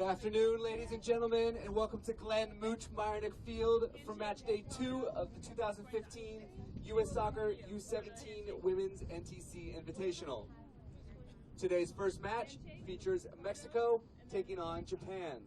afternoon, ladies and gentlemen, and welcome to Glenn Mooch Meyernick Field for match day 2 of the 2015 U.S. Soccer U17 Women's NTC Invitational. Today's first match features Mexico taking on Japan.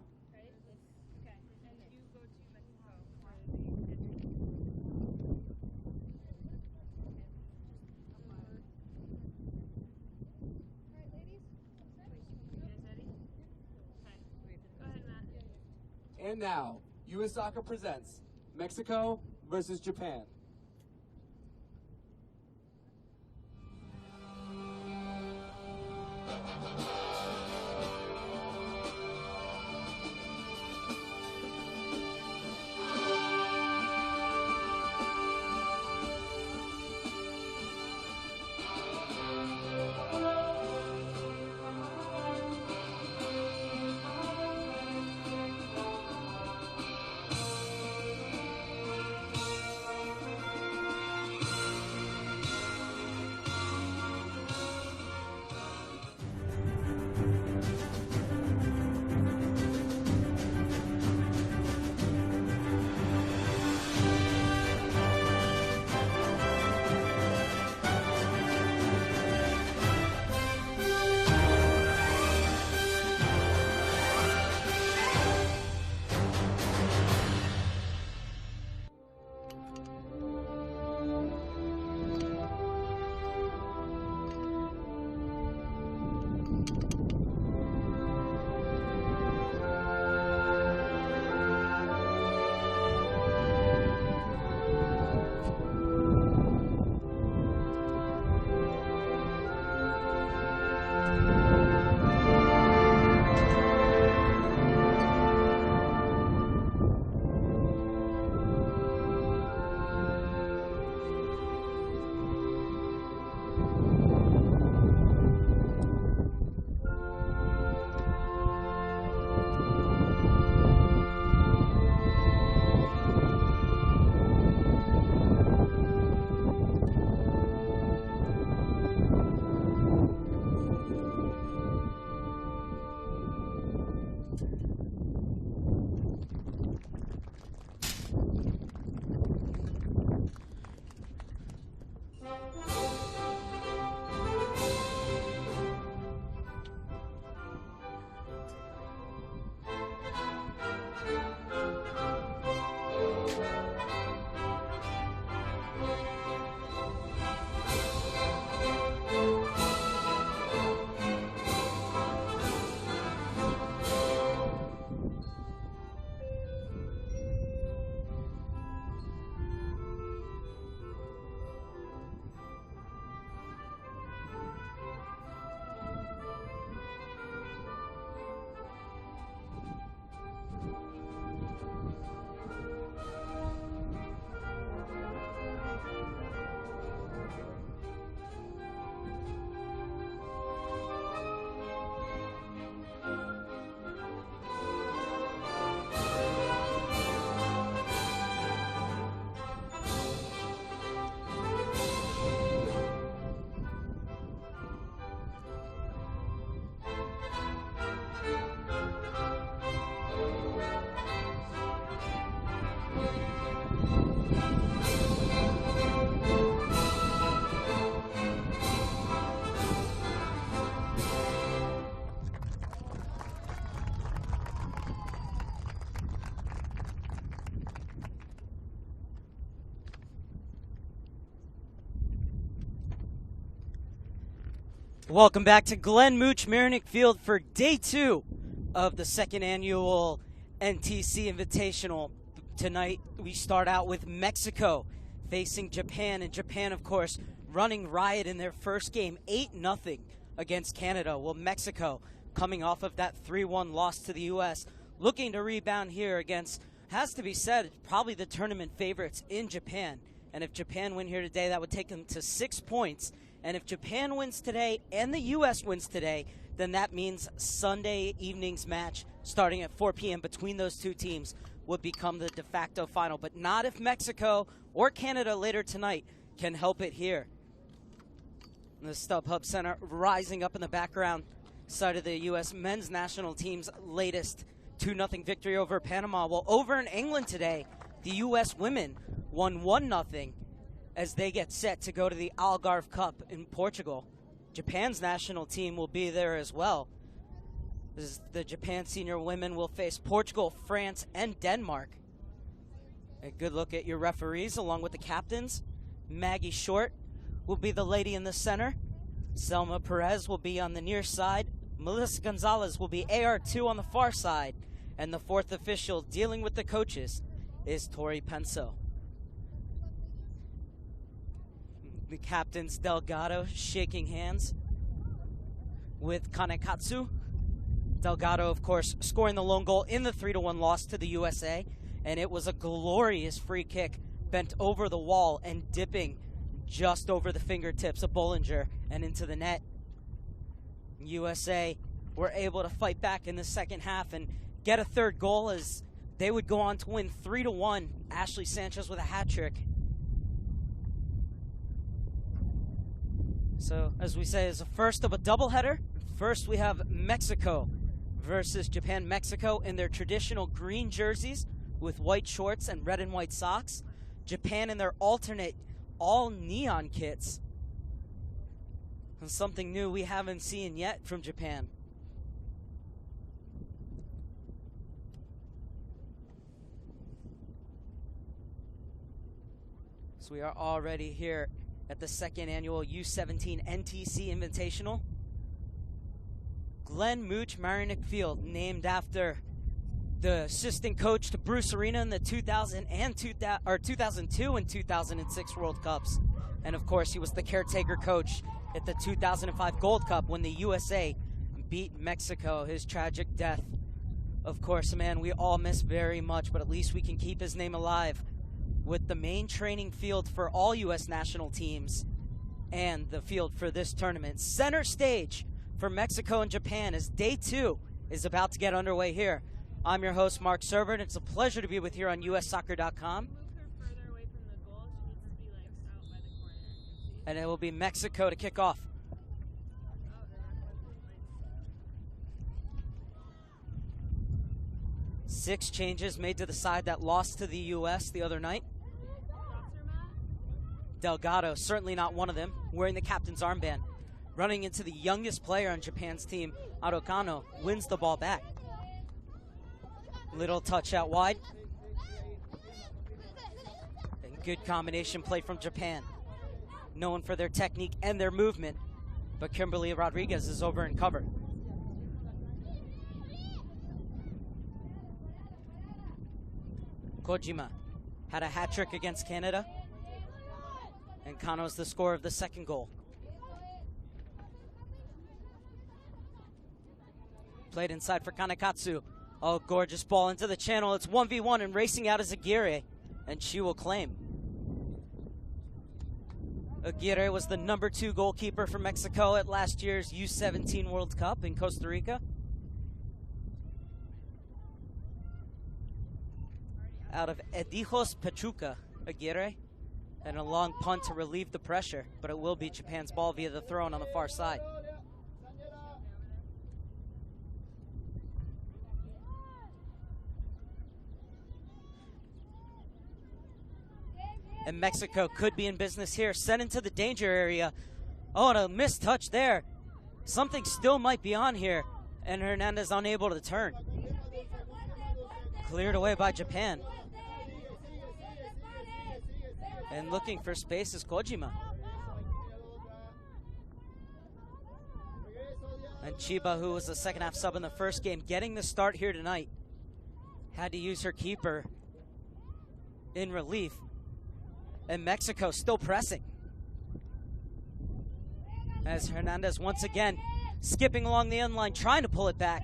And now, U.S. Soccer presents Mexico versus Japan. Welcome back to Glenn Mooch Meyernick Field for day 2 of the second annual NTC Invitational. Tonight we start out with Mexico facing Japan, and Japan, of course, running riot in their first game, 8-0 against Canada. Well, Mexico, coming off of that 3-1 loss to the U.S., looking to rebound here against, has to be said, probably the tournament favorites in Japan. And if Japan win here today, that would take them to 6 points. And if Japan wins today and the U.S. wins today, then that means Sunday evening's match starting at 4 p.m. between those two teams would become the de facto final. But not if Mexico or Canada later tonight can help it here. The StubHub Center rising up in the background. side of the U.S. men's national team's latest 2-0 victory over Panama. Well, over in England today, the U.S. women won 1-0 as they get set to go to the Algarve Cup in Portugal. Japan's national team will be there as well. The Japan senior women will face Portugal, France, and Denmark. A good look at your referees along with the captains. Maggie Short will be the lady in the center. Selma Perez will be on the near side. Melissa Gonzalez will be AR2 on the far side. And the fourth official dealing with the coaches is Tori Penso. The captains Delgado shaking hands with Kanekatsu. Delgado, of course, scoring the lone goal in the 3-1 loss to the USA. And it was a glorious free kick bent over the wall and dipping just over the fingertips of Bollinger and into the net. USA were able to fight back in the second half and get a third goal as they would go on to win 3-1. Ashley Sanchez with a hat trick. So, as we say, is the first of a doubleheader. First, we have Mexico versus Japan. Mexico in their traditional green jerseys with white shorts and red and white socks. Japan in their alternate all neon kits. And something new we haven't seen yet from Japan. So we are already here at the second annual U17 NTC Invitational. Glenn Mooch Marinick Field, named after the assistant coach to Bruce Arena in the 2002 and 2006 World Cups. And of course, he was the caretaker coach at the 2005 Gold Cup when the USA beat Mexico. His tragic death, of course, a man we all miss very much, but at least we can keep his name alive with the main training field for all U.S. national teams and the field for this tournament. Center stage for Mexico and Japan as day 2 is about to get underway here. I'm your host, Mark Server, and it's a pleasure to be with you here on USsoccer.com. And it will be Mexico to kick off. Six changes made to the side that lost to the U.S. the other night. Delgado, certainly not one of them, wearing the captain's armband. Running into the youngest player on Japan's team, Araucano, wins the ball back. Little touch out wide. And good combination play from Japan. Known for their technique and their movement. But Kimberly Rodriguez is over in cover. Kojima had a hat trick against Canada. And Kano's the scorer of the second goal. Played inside for Kanekatsu. Oh, gorgeous ball into the channel. It's 1v1 and racing out is Aguirre. And she will claim. Aguirre was the number 2 goalkeeper for Mexico at last year's U17 World Cup in Costa Rica. Out of Edijos Pachuca, Aguirre. And a long punt to relieve the pressure, but it will be Japan's ball via the throw-in on the far side. And Mexico could be in business here. Sent into the danger area. Oh, and a missed touch there. Something still might be on here. And Hernandez unable to turn. Cleared away by Japan. And looking for space is Kojima. And Chiba, who was the second half sub in the first game, getting the start here tonight. Had to use her keeper in relief. And Mexico still pressing. As Hernandez once again skipping along the end line, trying to pull it back.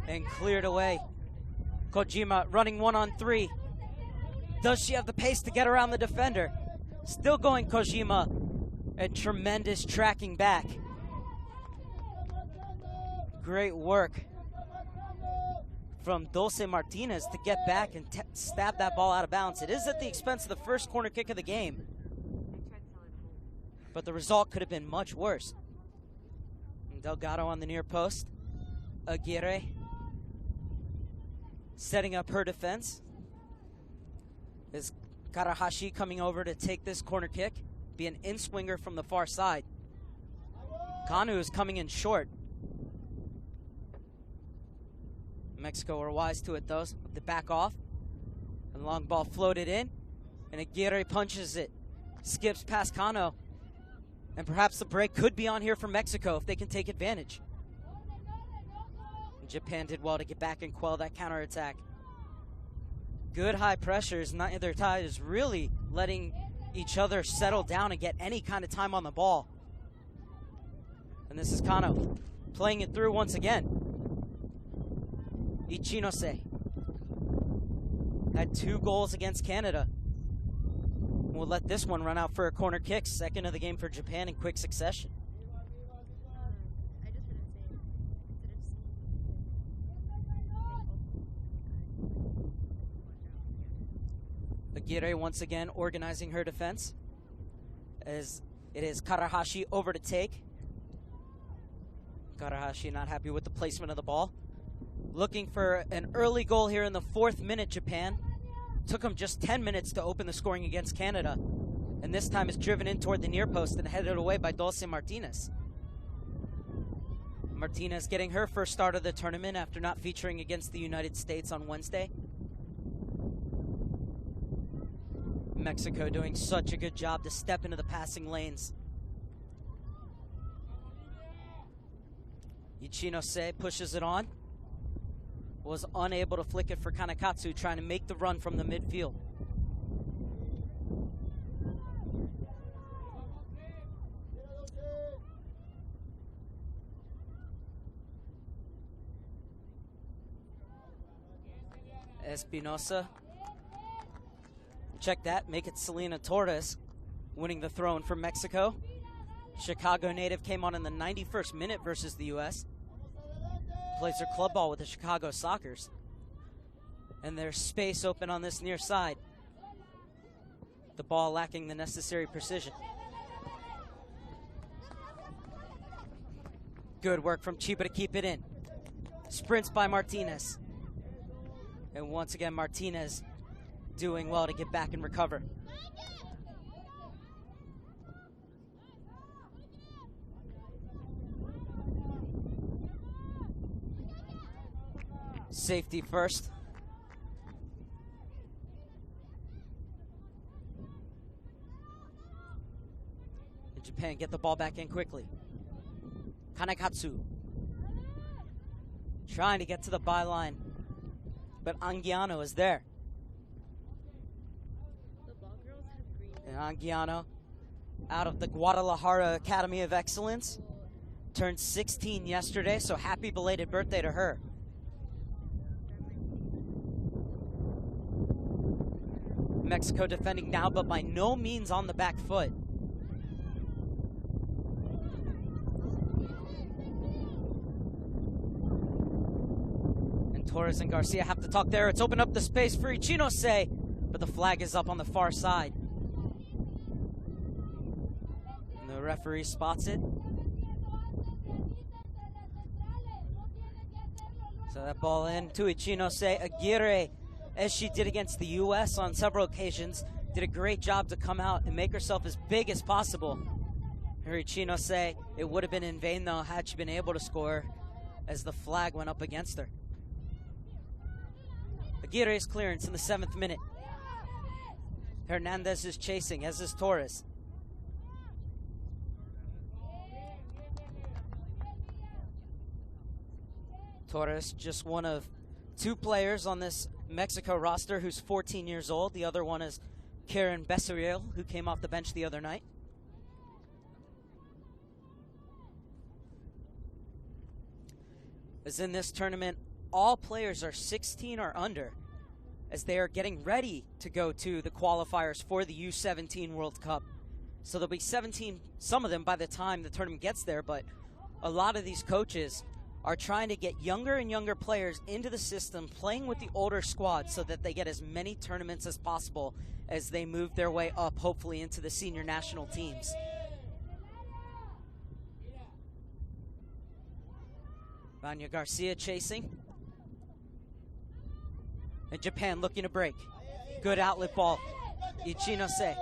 And cleared away. Kojima running 1-on-3. Does she have the pace to get around the defender? Still going Kojima. And tremendous tracking back. Great work from Dulce Martinez to get back and stab that ball out of bounds. It is at the expense of the first corner kick of the game. But the result could have been much worse. Delgado on the near post. Aguirre setting up her defense. Is Karahashi coming over to take this corner kick? Be an in-swinger from the far side. Kanu is coming in short. Mexico were wise to it though. The back off. And long ball floated in. And Aguirre punches it. Skips past Kano. And perhaps the break could be on here for Mexico if they can take advantage. And Japan did well to get back and quell that counterattack. Good high pressures. Neither side is really letting each other settle down and get any kind of time on the ball. And this is Kano playing it through once again. Ichinose had 2 goals against Canada. We'll let this one run out for a corner kick, second of the game for Japan in quick succession. Aguirre once again organizing her defense as it is Karahashi over to take. Karahashi not happy with the placement of the ball. Looking for an early goal here in the 4th minute, Japan. Took them just 10 minutes to open the scoring against Canada. And this time is driven in toward the near post and headed away by Dulce Martinez. Martinez getting her first start of the tournament after not featuring against the United States on Wednesday. Mexico doing such a good job to step into the passing lanes. Ichinose pushes it on. Was unable to flick it for Kanekatsu, trying to make the run from the midfield. Espinosa. Check that, make it Selena Torres winning the throw-in for Mexico. Chicago native came on in the 91st minute versus the U.S. Plays their club ball with the Chicago Sockers. And there's space open on this near side. The ball lacking the necessary precision. Good work from Chiba to keep it in. Sprints by Martinez. And once again, Martinez doing well to get back and recover. Safety first. And Japan get the ball back in quickly. Kanekatsu trying to get to the byline, but Anguiano is there. And Anguiano, out of the Guadalajara Academy of Excellence, turned 16 yesterday, so happy belated birthday to her. Mexico defending now, but by no means on the back foot. And Torres and Garcia have to talk there. It's opened up the space for Ichinose, but the flag is up on the far side. And the referee spots it. So that ball in to Ichinose. Aguirre, as she did against the U.S. on several occasions, did a great job to come out and make herself as big as possible. Ichinose, it would have been in vain, though, had she been able to score, as the flag went up against her. Aguirre's clearance in the 7th minute. Hernandez is chasing, as is Torres. Torres, just one of 2 players on this Mexico roster who's 14 years old. The other one is Karen Becerril, who came off the bench the other night. As in this tournament, all players are 16 or under, as they are getting ready to go to the qualifiers for the U17 World Cup. So there'll be 17, some of them by the time the tournament gets there, but a lot of these coaches are trying to get younger and younger players into the system, playing with the older squad so that they get as many tournaments as possible as they move their way up, hopefully into the senior national teams. Vanya Garcia chasing. And Japan looking to break. Good outlet ball. Ichinose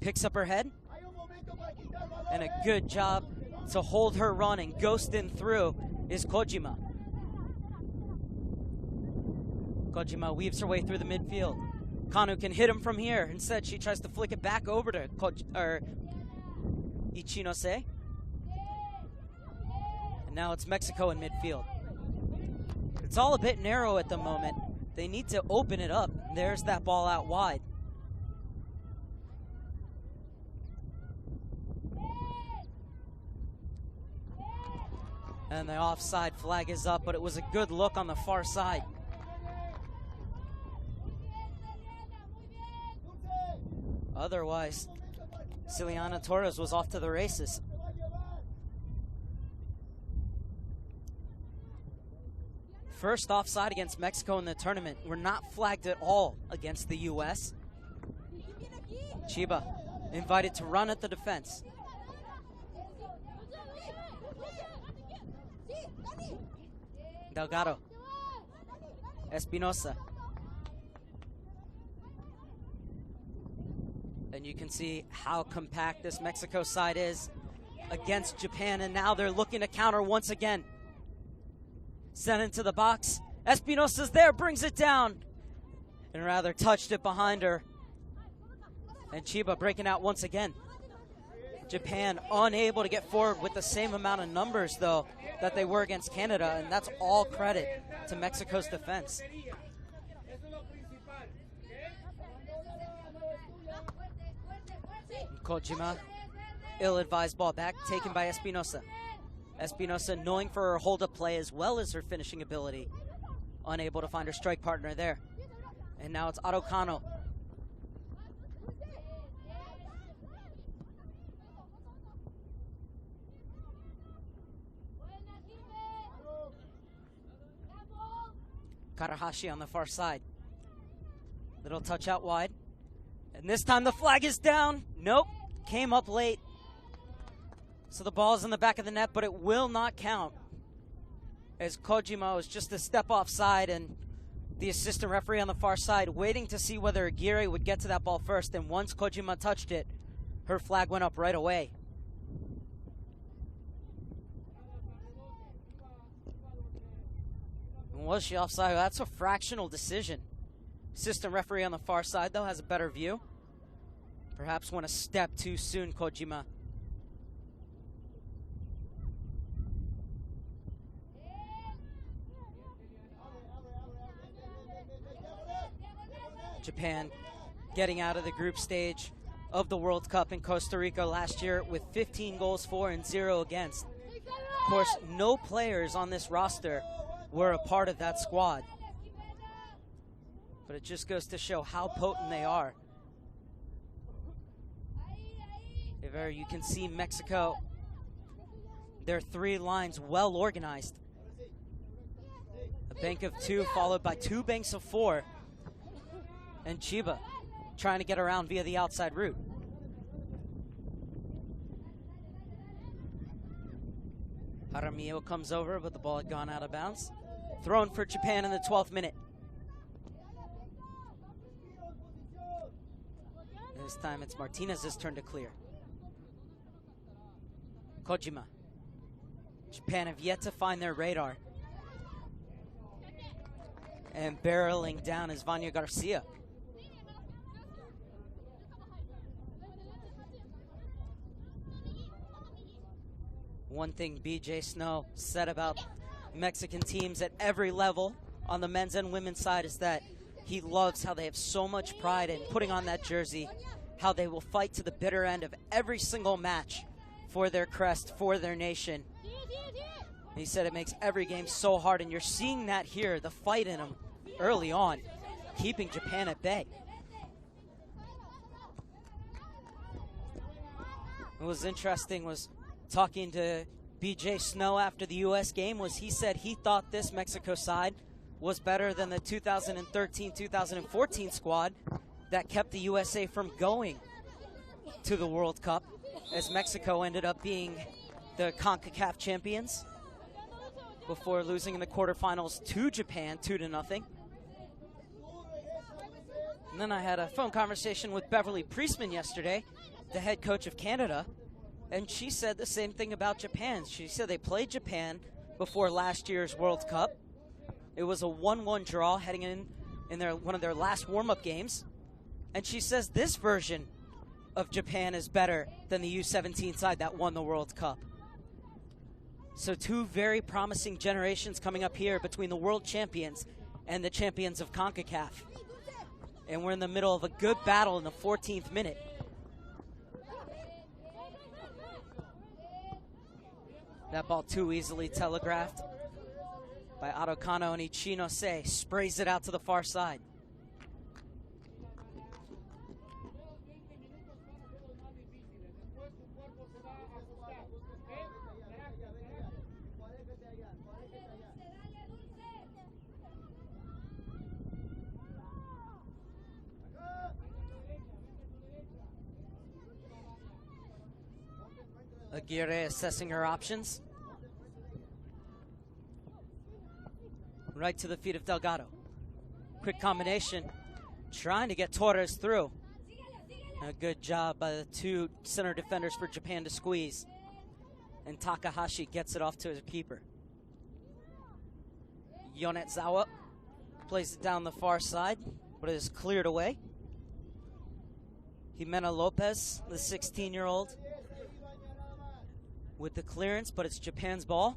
picks up her head. And a good job to hold her run and ghost in through is Kojima. Kojima weaves her way through the midfield. Kanu can hit him from here. Instead, she tries to flick it back over to Ichinose. And now it's Mexico in midfield. It's all a bit narrow at the moment. They need to open it up. There's that ball out wide. And the offside flag is up, but it was a good look on the far side. Otherwise, Ciliana Torres was off to the races. First offside against Mexico in the tournament. We're not flagged at all against the U.S. Chiba invited to run at the defense. Delgado. Espinosa. And you can see how compact this Mexico side is against Japan, and now they're looking to counter once again. Sent into the box. Espinosa's there, brings it down, and rather touched it behind her. And Chiba breaking out once again. Japan unable to get forward with the same amount of numbers, though, that they were against Canada, and that's all credit to Mexico's defense. Kojima, ill-advised ball back, taken by Espinosa. Espinosa knowing for her hold-up play as well as her finishing ability. Unable to find her strike partner there. And now it's Araucano. Karahashi on the far side. Little touch out wide. And this time the flag is down. Nope, came up late. So the ball's in the back of the net, but it will not count, as Kojima was just a step offside, and the assistant referee on the far side waiting to see whether Aguirre would get to that ball first, and once Kojima touched it, her flag went up right away. And was she offside? That's a fractional decision. Assistant referee on the far side, though, has a better view. Perhaps went a step too soon, Kojima. Japan getting out of the group stage of the World Cup in Costa Rica last year with 15 goals for and 0 against. Of course, no players on this roster were a part of that squad. But it just goes to show how potent they are. You can see Mexico, their three lines well organized. A bank of two followed by two banks of four. And Chiba trying to get around via the outside route. Jaramillo comes over, but the ball had gone out of bounds. Thrown for Japan in the 12th minute. This time it's Martinez's turn to clear. Kojima. Japan have yet to find their radar. And barreling down is Vanya Garcia. One thing BJ Snow said about Mexican teams at every level on the men's and women's side is that he loves how they have so much pride in putting on that jersey, how they will fight to the bitter end of every single match for their crest, for their nation. And he said it makes every game so hard, and you're seeing that here, the fight in them early on, keeping Japan at bay. What was interesting was talking to BJ Snow after the U.S. game was he said he thought this Mexico side was better than the 2013-2014 squad that kept the USA from going to the World Cup, as Mexico ended up being the CONCACAF champions. before losing in the quarterfinals to Japan 2-0. And then I had a phone conversation with Beverly Priestman yesterday, the head coach of Canada, and she said the same thing about Japan. She said they played Japan before last year's World Cup. It was a 1-1 draw heading in one of their last warm-up games. And she says this version of Japan is better than the U17 side that won the World Cup. So two very promising generations coming up here between the world champions and the champions of CONCACAF. And we're in the middle of a good battle in the 14th minute. That ball too easily telegraphed by Araucano, and Ichinose sprays it out to the far side. Aguirre assessing her options. Right to the feet of Delgado. Quick combination, trying to get Torres through. A good job by the two center defenders for Japan to squeeze. And Takahashi gets it off to his keeper. Yonezawa plays it down the far side, but it is cleared away. Jimena Lopez, the 16-year-old, with the clearance, but it's Japan's ball.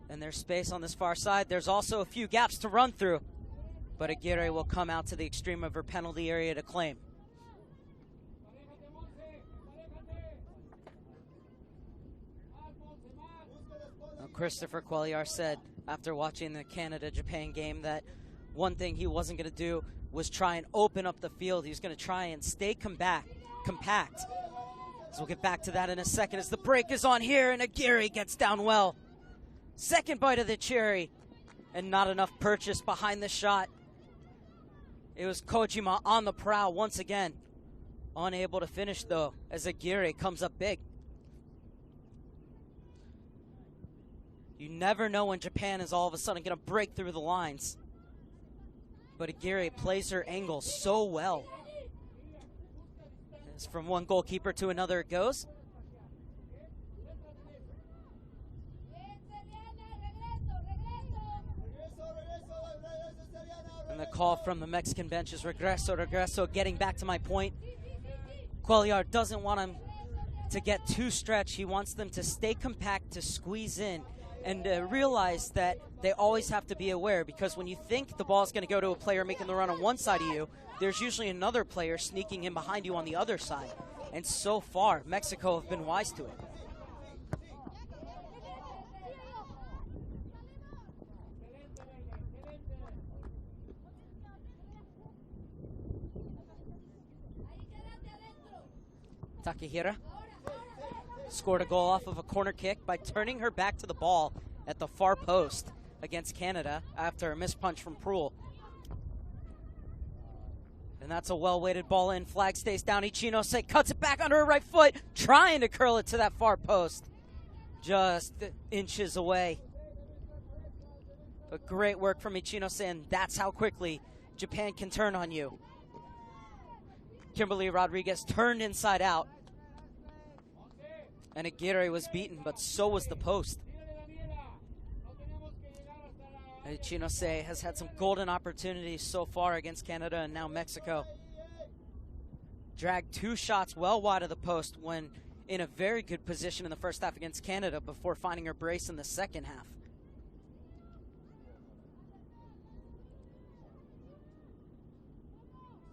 And there's space on this far side. There's also a few gaps to run through, but Aguirre will come out to the extreme of her penalty area to claim. Now, Christopher Cuellar said after watching the Canada-Japan game that one thing he wasn't going to do was try and open up the field. He was going to try and stay compact. So we'll get back to that in a second as the break is on here, and Aguirre gets down well. Second bite of the cherry, and not enough purchase behind the shot. It was Kojima on the prowl once again. Unable to finish, though, as Aguirre comes up big. You never know when Japan is all of a sudden going to break through the lines. But Aguirre plays her angle so well. As from one goalkeeper to another it goes. And the call from the Mexican bench is regreso. Getting back to my point, Cuellar doesn't want him to get too stretched. He wants them to stay compact, to squeeze in, and realize that they always have to be aware, because when you think the ball is going to go to a player making the run on one side of you, there's usually another player sneaking in behind you on the other side. And so far, Mexico have been wise to it. Takehira scored a goal off of a corner kick by turning her back to the ball at the far post against Canada after a missed punch from Proul. And that's a well-weighted ball in. Flag stays down. Ichinose cuts it back under her right foot, trying to curl it to that far post. Just inches away. But great work from Ichinose, and that's how quickly Japan can turn on you. Kimberly Rodriguez turned inside out. And Aguirre was beaten, but so was the post. Ichinose has had some golden opportunities so far against Canada and now Mexico. Dragged two shots well wide of the post when in a very good position in the first half against Canada before finding her brace in the second half.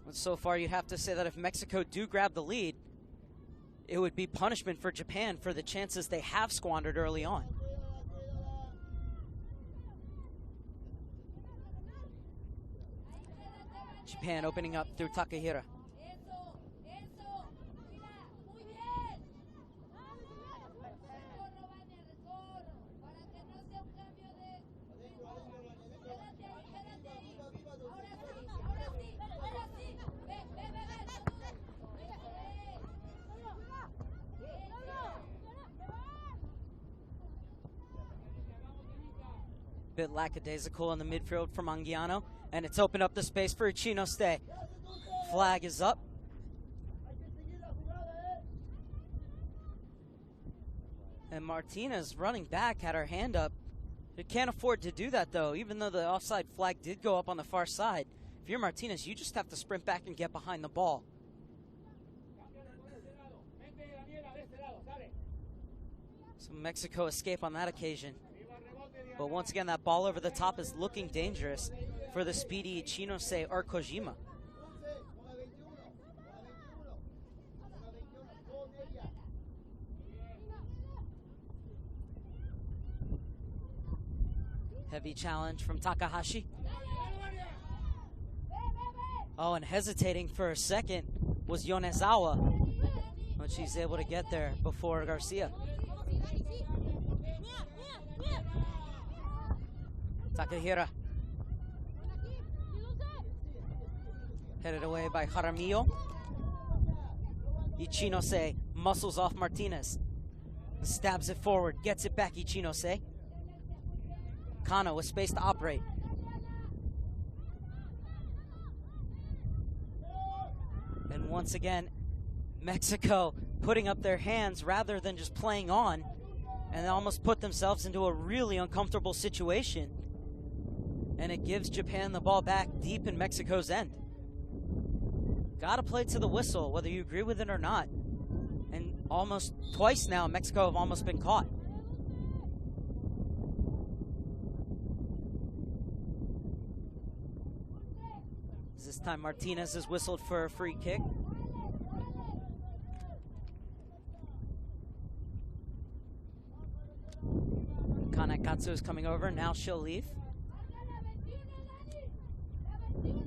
But so far you'd have to say that if Mexico do grab the lead, it would be punishment for Japan for the chances they have squandered early on. Japan opening up through Takehira. Bit lackadaisical in the midfield from Anguiano, and it's opened up the space for Ichino. Flag is up. And Martinez running back had her hand up. You can't afford to do that, though, even though the offside flag did go up on the far side. If you're Martinez, you just have to sprint back and get behind the ball. So Mexico escape on that occasion. But once again, that ball over the top is looking dangerous for the speedy Ichino or Kojima. Heavy challenge from Takahashi. Oh, and hesitating for a second was Yonezawa, but she's able to get there before Garcia. Takahira. Headed away by Jaramillo. Ichino muscles off Martinez. Stabs it forward, gets it back Ichino. Kano with space to operate. And once again, Mexico putting up their hands rather than just playing on, and they almost put themselves into a really uncomfortable situation. And it gives Japan the ball back deep in Mexico's end. Gotta play to the whistle, whether you agree with it or not. And almost twice now, Mexico have almost been caught. This time Martinez is whistled for a free kick. Kanekatsu is coming over, now she'll leave.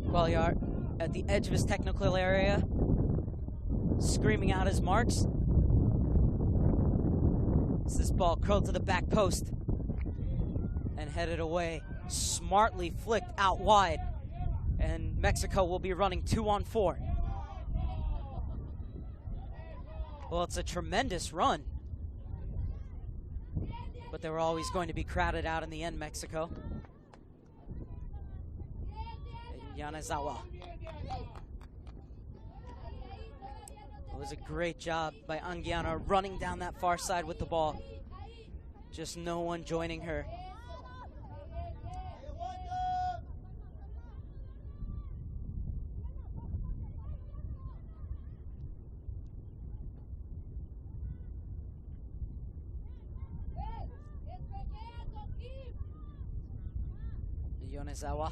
Gualiar at the edge of his technical area, screaming out his marks. As this ball curled to the back post and headed away, smartly flicked out wide. And Mexico will be running 2-on-4. Well, it's a tremendous run. But they were always going to be crowded out in the end, Mexico. And Yonezawa. It was a great job by Anguiano running down that far side with the ball. Just no one joining her. Yonezawa.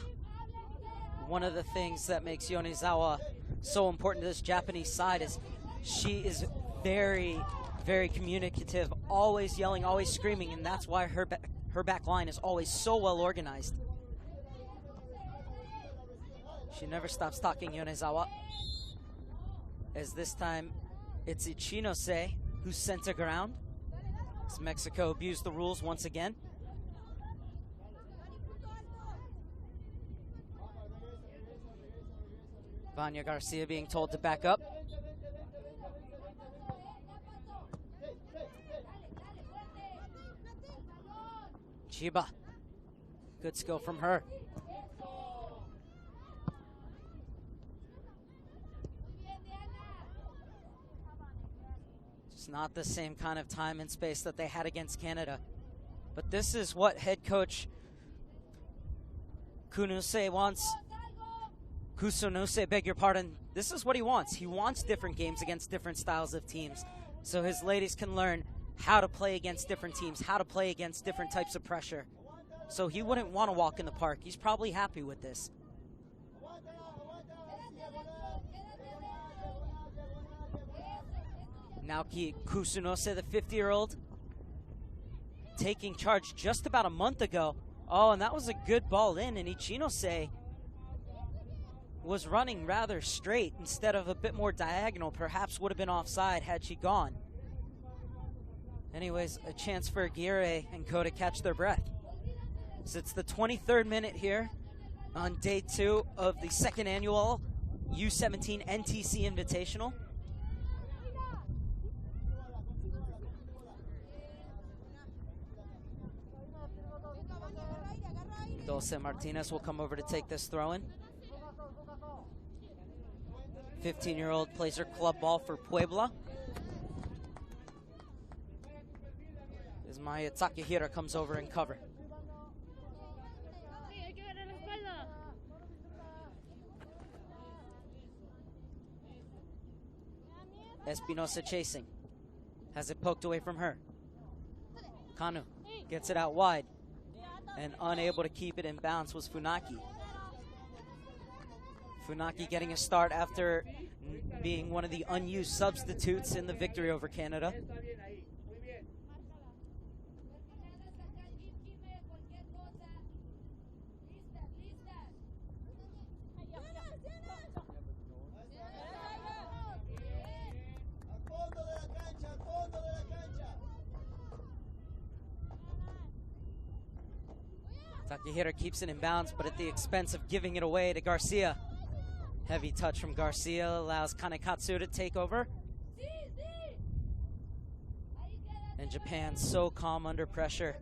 One of the things that makes Yonezawa so important to this Japanese side is she is very, very communicative, always yelling, always screaming, and that's why her back line is always so well organized. She never stops talking, Yonezawa. As this time, it's Ichino who's sent to ground. As Mexico abused the rules once again. Vanya Garcia being told to back up. Chiba. Good skill from her. It's not the same kind of time and space that they had against Canada. But this is what head coach Kusunose wants. Kusunose, beg your pardon. This is what he wants. He wants different games against different styles of teams. So his ladies can learn how to play against different teams, how to play against different types of pressure. So he wouldn't want to walk in the park. He's probably happy with this. Naoki Kusunose, the 50-year-old, taking charge just about a month ago. Oh, and that was a good ball in, and Ichinose was running rather straight instead of a bit more diagonal. Perhaps would have been offside had she gone. Anyways, a chance for Aguirre and Co to catch their breath. So it's the 23rd minute here on day 2 of the second annual U17 NTC Invitational. Dulce Martinez will come over to take this throw-in. 15-year-old plays her club ball for Puebla. As Maya Takahira comes over and cover. Espinosa chasing. Has it poked away from her. Kanu gets it out wide. And unable to keep it in bounds was Funaki. Funaki getting a start after being one of the unused substitutes in the victory over Canada. Takahira keeps it in bounds, but at the expense of giving it away to Garcia. Heavy touch from Garcia allows Kanekatsu to take over. And Japan so calm under pressure.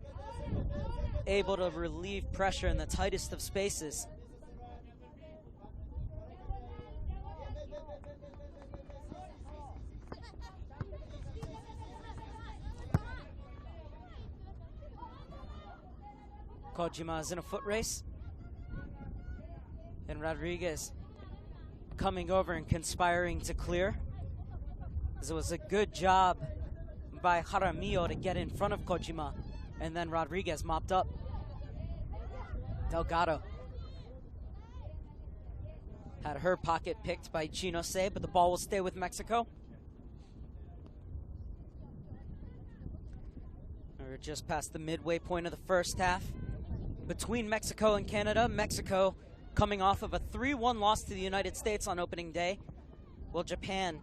Able to relieve pressure in the tightest of spaces. Kojima is in a foot race. And Rodriguez coming over and conspiring to clear. It was a good job by Jaramillo to get in front of Kojima. And then Rodriguez mopped up. Delgado had her pocket picked by Chinose, but the ball will stay with Mexico. We're just past the midway point of the first half. Between Mexico and Canada, Mexico coming off of a 3-1 loss to the United States on opening day, while Japan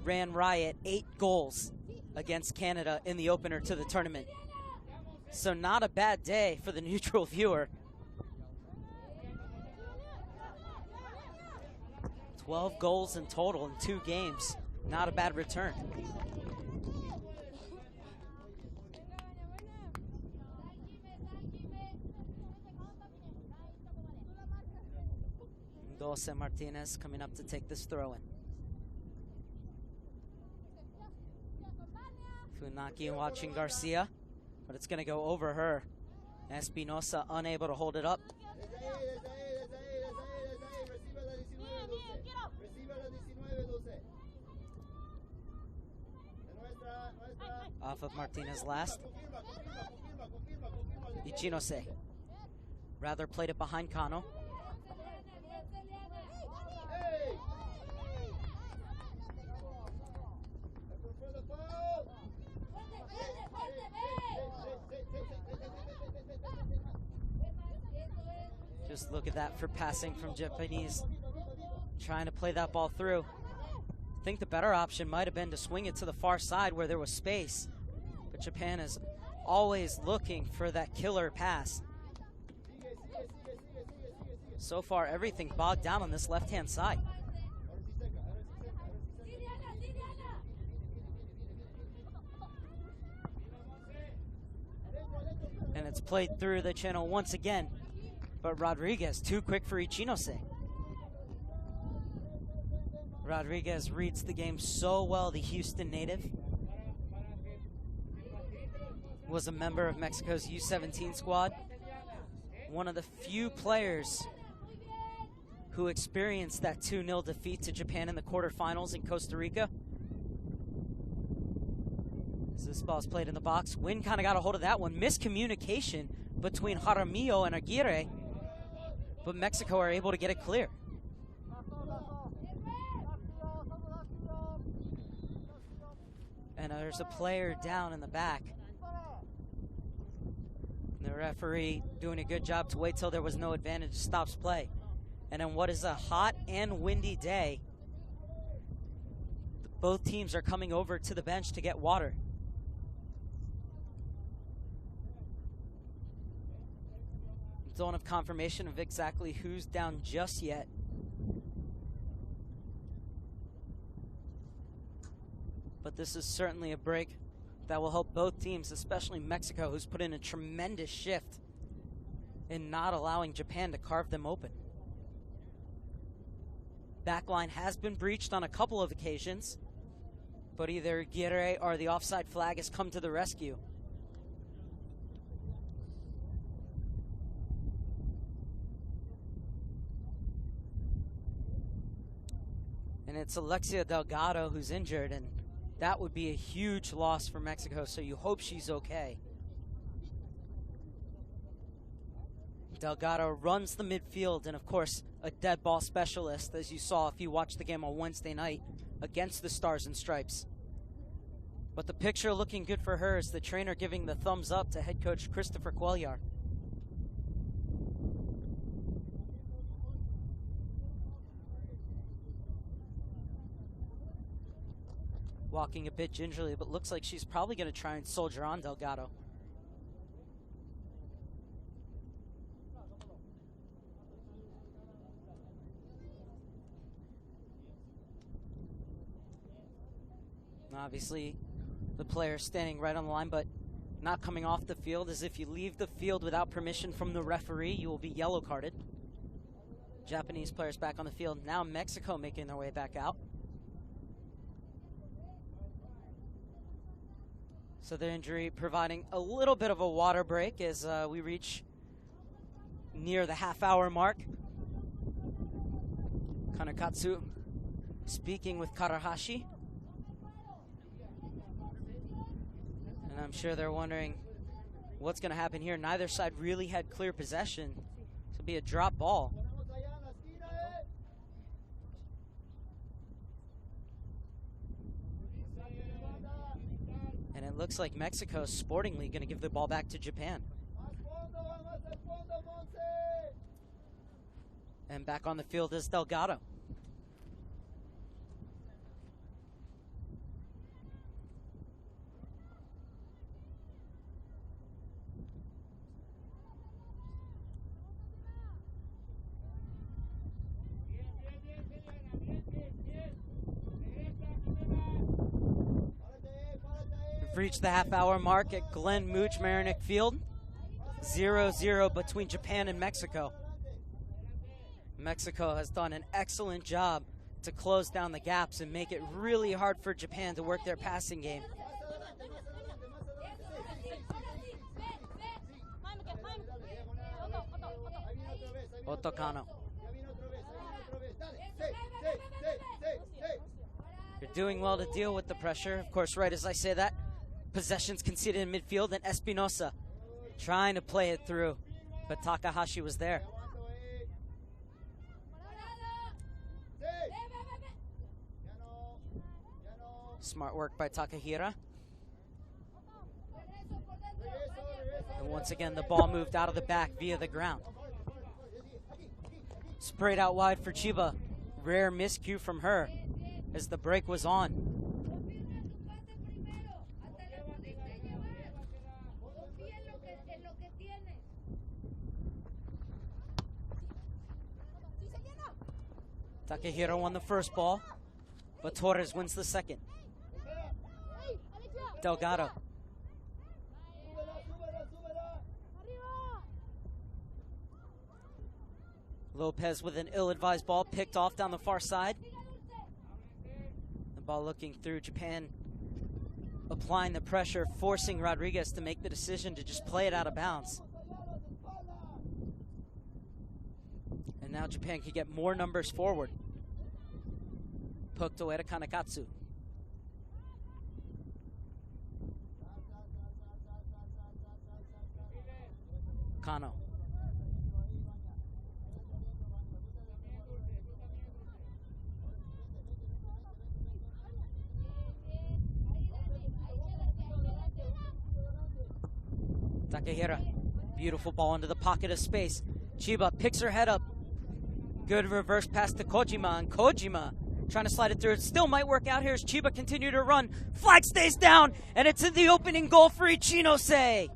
ran riot 8 goals against Canada in the opener to the tournament. So not a bad day for the neutral viewer. 12 goals in total in 2 games. Not a bad return. Dulce Martinez coming up to take this throw-in. Funaki watching Garcia, but it's going to go over her. Espinosa unable to hold it up. Off of Martinez last. Ichinose rather played it behind Kano. Just look at that for passing from Japanese. Trying to play that ball through. I think the better option might have been to swing it to the far side where there was space. But Japan is always looking for that killer pass. So far, everything bogged down on this left-hand side. And it's played through the channel once again. But Rodriguez, too quick for Ichinose. Rodriguez reads the game so well, the Houston native. Was a member of Mexico's U17 squad. One of the few players who experienced that 2-0 defeat to Japan in the quarterfinals in Costa Rica. As this ball's played in the box, Wynn kind of got a hold of that one. Miscommunication between Jaramillo and Aguirre, but Mexico are able to get it clear. And there's a player down in the back. And the referee doing a good job to wait till there was no advantage, stops play. And on what is a hot and windy day, both teams are coming over to the bench to get water. Don't have confirmation of exactly who's down just yet. But this is certainly a break that will help both teams, especially Mexico, who's put in a tremendous shift in not allowing Japan to carve them open. Backline has been breached on a couple of occasions, but either Guerre or the offside flag has come to the rescue. And it's Alexia Delgado who's injured, and that would be a huge loss for Mexico, so you hope she's okay. Delgado runs the midfield, and of course, a dead ball specialist, as you saw if you watched the game on Wednesday night against the Stars and Stripes. But the picture looking good for her is the trainer giving the thumbs up to head coach Christopher Cuellar. Walking a bit gingerly, but looks like she's probably going to try and soldier on Delgado. Obviously, the player standing right on the line, but not coming off the field, as if you leave the field without permission from the referee, you will be yellow carded. Japanese players back on the field. Now Mexico making their way back out. So the injury providing a little bit of a water break as we reach near the half-hour mark. Kanekatsu speaking with Karahashi. And I'm sure they're wondering what's going to happen here. Neither side really had clear possession. This will be a drop ball. And it looks like Mexico sportingly going to give the ball back to Japan. And back on the field is Delgado. We've reached the half-hour mark at Glenn Mooch Marinick Field. 0-0 between Japan and Mexico. Mexico has done an excellent job to close down the gaps and make it really hard for Japan to work their passing game. Otokano. They're doing well to deal with the pressure. Of course, right as I say that, possessions conceded in midfield, and Espinosa trying to play it through, but Takahashi was there. Smart work by Takahira. And once again, the ball moved out of the back via the ground. Sprayed out wide for Chiba. Rare miscue from her as the break was on. Takahira won the first ball, but Torres wins the second. Delgado. Lopez with an ill-advised ball picked off down the far side. The ball looking through. Japan applying the pressure, forcing Rodriguez to make the decision to just play it out of bounds. And now Japan can get more numbers forward. Poked away to Kanekatsu. Kano. Takahira. Beautiful ball into the pocket of space. Chiba picks her head up. Good reverse pass to Kojima, and Kojima trying to slide it through. It still might work out here as Chiba continue to run. Flag stays down, and it's in the opening goal for Ichinose.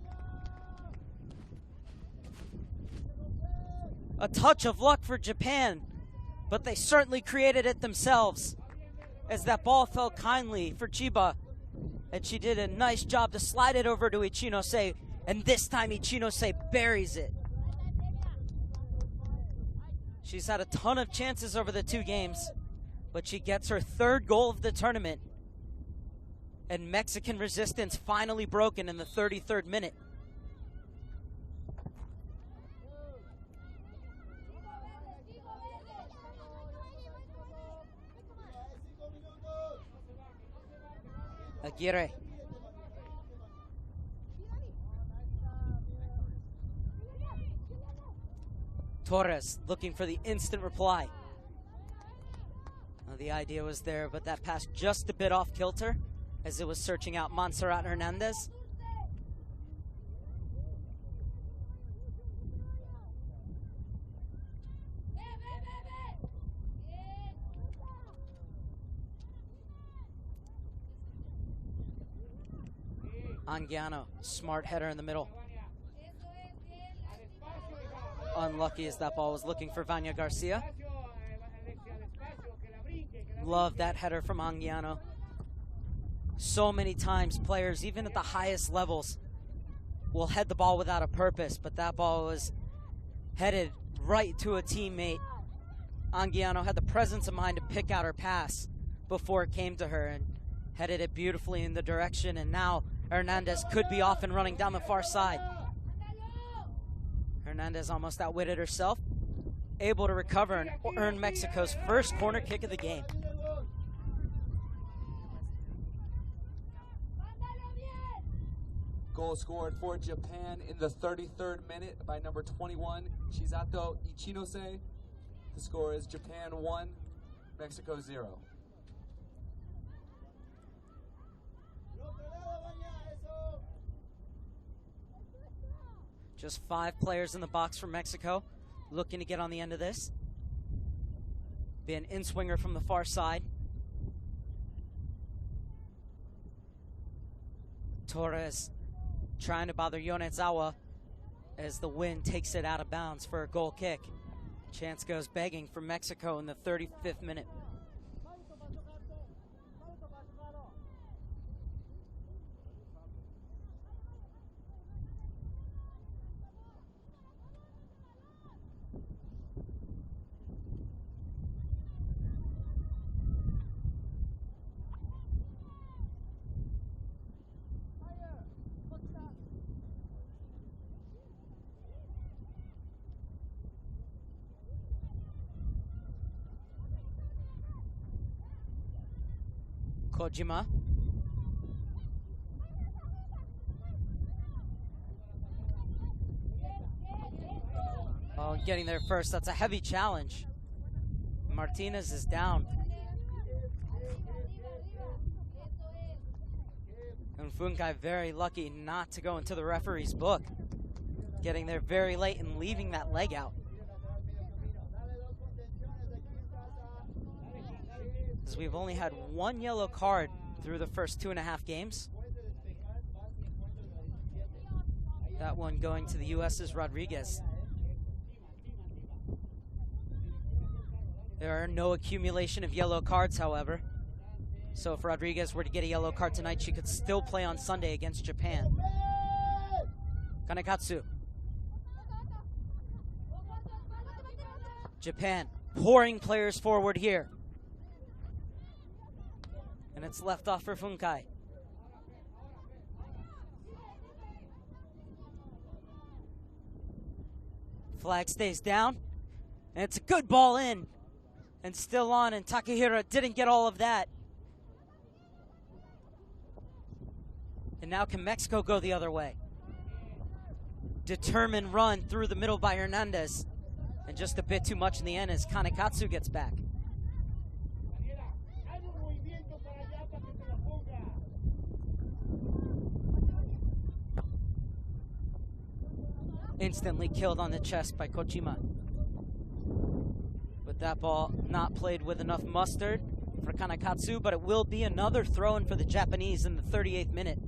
A touch of luck for Japan, but they certainly created it themselves as that ball fell kindly for Chiba, and she did a nice job to slide it over to Ichinose, and this time Ichinose buries it. She's had a ton of chances over the 2 games, but she gets her 3rd goal of the tournament. And Mexican resistance finally broken in the 33rd minute. Aguirre. Torres looking for the instant reply. The idea was there, but that pass just a bit off kilter as it was searching out Montserrat Hernandez. Anguiano, smart header in the middle. Unlucky as that ball was looking for Vania Garcia. Love that header from Anguiano. So many times players, even at the highest levels, will head the ball without a purpose, but that ball was headed right to a teammate. Anguiano had the presence of mind to pick out her pass before it came to her and headed it beautifully in the direction, and now Hernandez could be off and running down the far side. Hernandez almost outwitted herself, able to recover and earn Mexico's first corner kick of the game. Goal scored for Japan in the 33rd minute by number 21, Chisato Ichinose. The score is Japan 1, Mexico 0. Just 5 players in the box for Mexico, looking to get on the end of this. Be an in-swinger from the far side. Torres trying to bother Yonezawa as the wind takes it out of bounds for a goal kick. Chance goes begging for Mexico in the 35th minute. Kojima. Oh, getting there first. That's a heavy challenge. Martinez is down. And Funkai very lucky not to go into the referee's book. Getting there very late and leaving that leg out. As we've only had 1 yellow card through the first 2.5 games. That one going to the US's Rodriguez. There are no accumulation of yellow cards, however. So if Rodriguez were to get a yellow card tonight, she could still play on Sunday against Japan. Kanekatsu. Japan pouring players forward here. And it's left off for Funkai. Flag stays down. And it's a good ball in. And still on, and Takahira didn't get all of that. And now can Mexico go the other way? Determined run through the middle by Hernandez. And just a bit too much in the end as Kanekatsu gets back. Instantly killed on the chest by Kojima. But that ball not played with enough mustard for Kanekatsu, but it will be another throw-in for the Japanese in the 38th minute.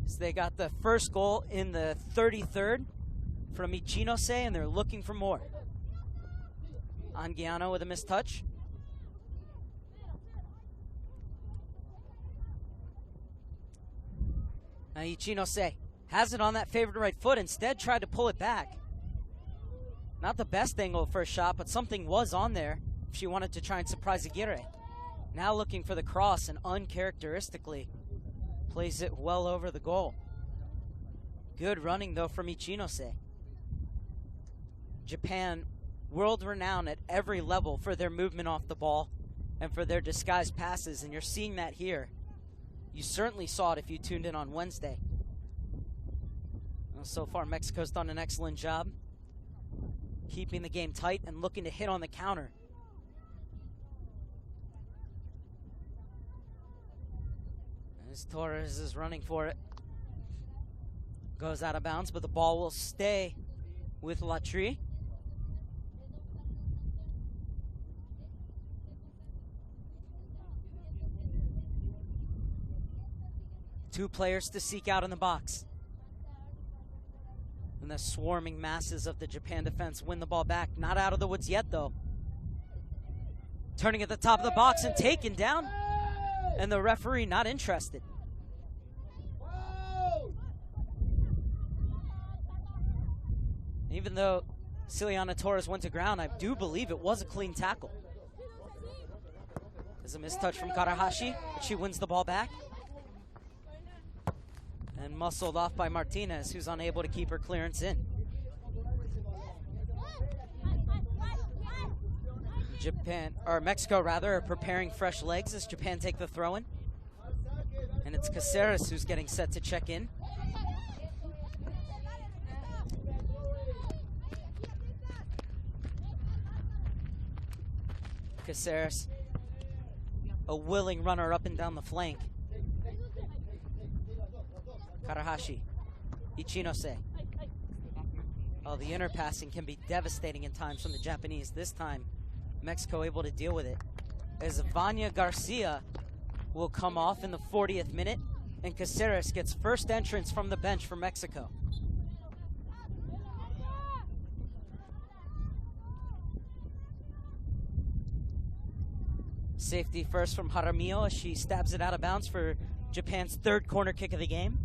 So they got the first goal in the 33rd from Ichinose, and they're looking for more. Anguiano with a missed touch. Now Ichinose has it on that favored right foot, instead tried to pull it back. Not the best angle for a shot, but something was on there if she wanted to try and surprise Aguirre. Now looking for the cross, and uncharacteristically plays it well over the goal. Good running, though, from Ichinose. Japan, world-renowned at every level for their movement off the ball and for their disguised passes, and you're seeing that here. You certainly saw it if you tuned in on Wednesday. Well, so far, Mexico's done an excellent job keeping the game tight and looking to hit on the counter. As Torres is running for it. Goes out of bounds, but the ball will stay with Latry. Two players to seek out in the box. And the swarming masses of the Japan defense win the ball back. Not out of the woods yet, though. Turning at the top of the box and taken down. And the referee not interested. Even though Ciliana Torres went to ground, I do believe it was a clean tackle. There's a mistouch from Karahashi, but she wins the ball back. And muscled off by Martinez, who's unable to keep her clearance in. Mexico are preparing fresh legs as Japan take the throw in. And it's Caceres who's getting set to check in. Caceres, a willing runner up and down the flank. Karahashi, Ichinose. Oh, the inner passing can be devastating in times from the Japanese. This time, Mexico able to deal with it. As Vanya Garcia will come off in the 40th minute, and Caceres gets first entrance from the bench for Mexico. Safety first from Jaramillo as she stabs it out of bounds for Japan's third corner kick of the game.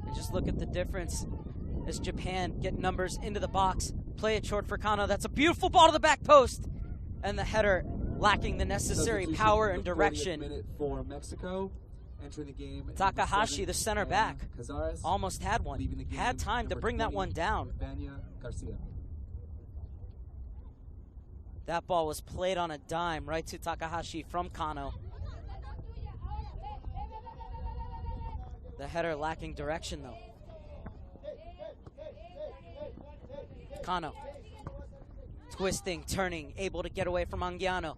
And just look at the difference as Japan get numbers into the box. Play it short for Kano. That's a beautiful ball to the back post. And the header lacking the necessary power and direction. Minute for Mexico. Entering the game. Takahashi, the center back, almost had one. Had time to bring that one down. Garcia. That ball was played on a dime right to Takahashi from Kano. The header lacking direction, though. Kano. Twisting, turning, able to get away from Anguiano.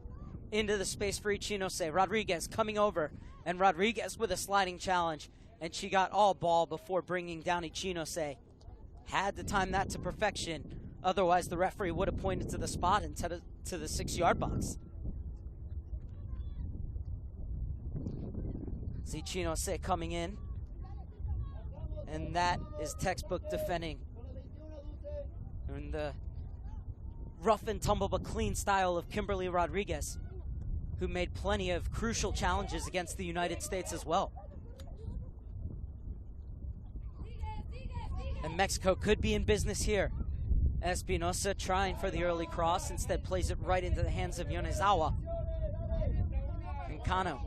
Into the space for Ichinose. Rodriguez coming over. And Rodriguez with a sliding challenge. And she got all ball before bringing down Ichinose. Had to time that to perfection. Otherwise, the referee would have pointed to the spot instead to the 6-yard box. Ichinose coming in. And that is textbook defending. In the rough and tumble but clean style of Kimberly Rodriguez, who made plenty of crucial challenges against the United States as well. And Mexico could be in business here. Espinosa trying for the early cross, instead plays it right into the hands of Yonezawa. And Kano.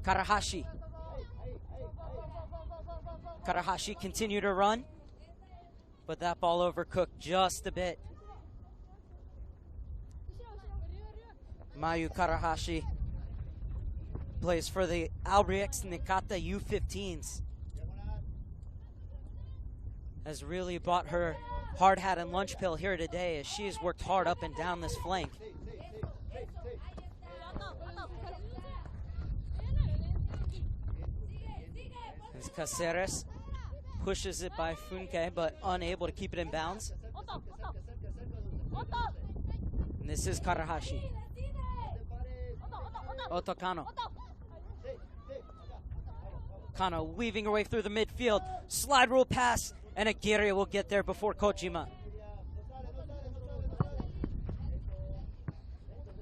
Karahashi. Karahashi continued to run, but that ball overcooked just a bit. Mayu Karahashi plays for the Albirex Nikata U15s. Has really brought her hard hat and lunch pill here today as she has worked hard up and down this flank. As Caceres pushes it by Funke, but unable to keep it in bounds. And this is Karahashi. Otokano. Kano weaving her way through the midfield. Slide rule pass, and Aguirre will get there before Kojima.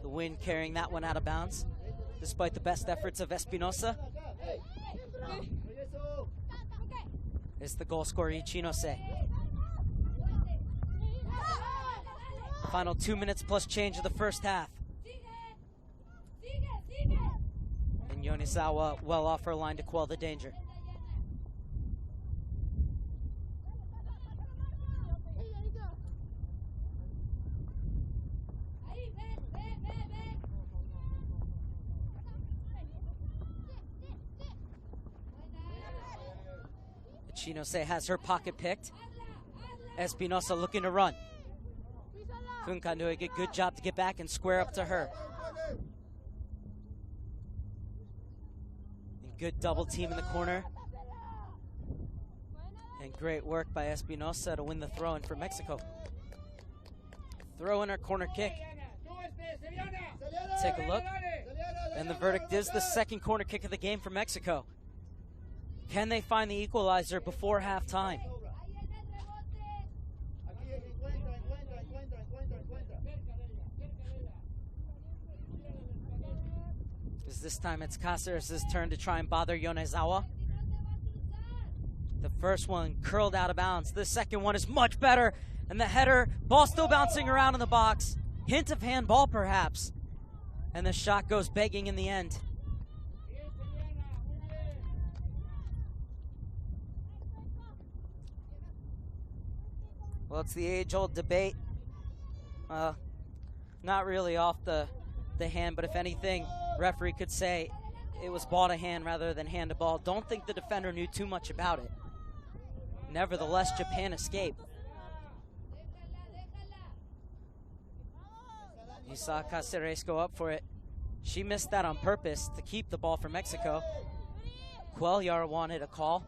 The wind carrying that one out of bounds, despite the best efforts of Espinosa. is the goal scorer Ichinose. Final 2 minutes plus change of the first half. And Yonizawa well off her line to quell the danger. Ichinose has her pocket picked. Espinosa looking to run. Funkan doing a good job to get back and square up to her. And good double team in the corner. And great work by Espinosa to win the throw-in for Mexico. Throw in her corner kick. Take a look. And the verdict is the second corner kick of the game for Mexico. Can they find the equalizer before halftime? As this time it's Cáceres' turn to try and bother Yonizawa. The first one curled out of bounds. The second one is much better. And the header, ball still bouncing around in the box. Hint of handball perhaps. And the shot goes begging in the end. Well, it's the age-old debate. Not really off the hand, but if anything, referee could say it was ball to hand rather than hand to ball. Don't think the defender knew too much about it. Nevertheless, Japan escaped. You saw Cáceres go up for it. She missed that on purpose to keep the ball for Mexico. Cuellar wanted a call.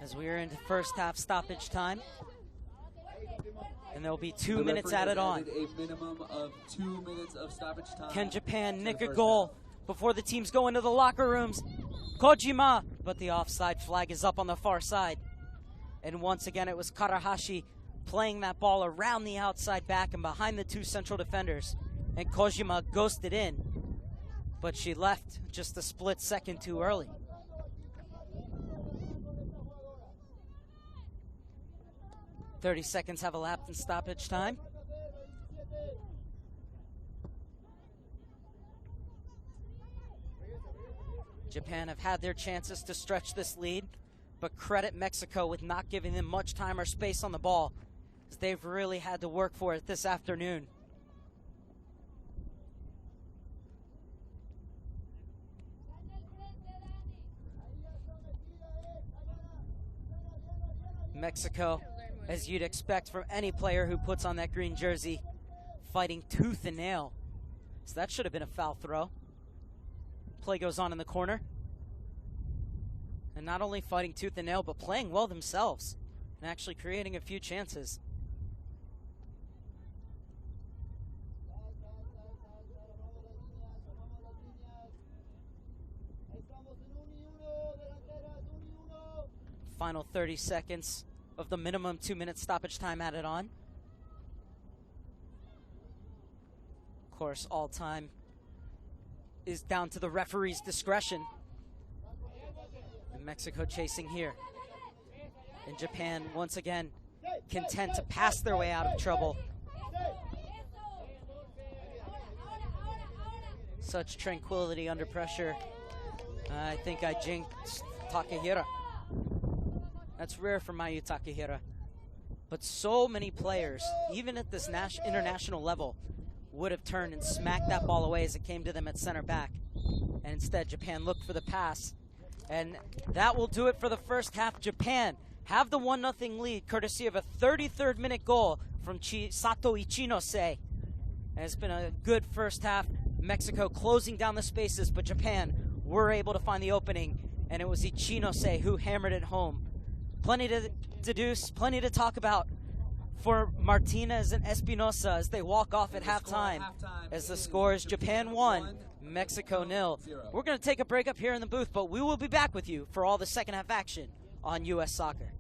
As we are into first half stoppage time. And there will be 2 minutes added on. A minimum of 2 minutes of stoppage time. Can Japan nick a goal before the teams go into the locker rooms? Kojima, but the offside flag is up on the far side. And once again, it was Karahashi playing that ball around the outside back and behind the two central defenders. And Kojima ghosted in, but she left just a split second too early. "30 seconds have elapsed in stoppage time. Japan have had their chances to stretch this lead, but credit Mexico with not giving them much time or space on the ball, as they've really had to work for it this afternoon. Mexico, as you'd expect from any player who puts on that green jersey, fighting tooth and nail. So that should have been a foul throw. Play goes on in the corner. And not only fighting tooth and nail, but playing well themselves and actually creating a few chances. Final 30 seconds of the minimum 2 minute stoppage time added on. Of course, all time is down to the referee's discretion. And Mexico chasing here. And Japan, once again, content to pass their way out of trouble. Such tranquility under pressure. I think I jinxed Takehira. That's rare for Mayu Takehira. But so many players, even at this international level, would have turned and smacked that ball away as it came to them at center back. And instead, Japan looked for the pass. And that will do it for the first half. Japan have the 1-0 lead, courtesy of a 33rd minute goal from Sato Ichinose. And it's been a good first half. Mexico closing down the spaces, but Japan were able to find the opening. And it was Ichinose who hammered it home. Plenty to deduce, plenty to talk about for Martinez and Espinosa as they walk off at halftime. As the score is Japan 1, Mexico 0. We're going to take a break up here in the booth, but we will be back with you for all the second half action on U.S. Soccer.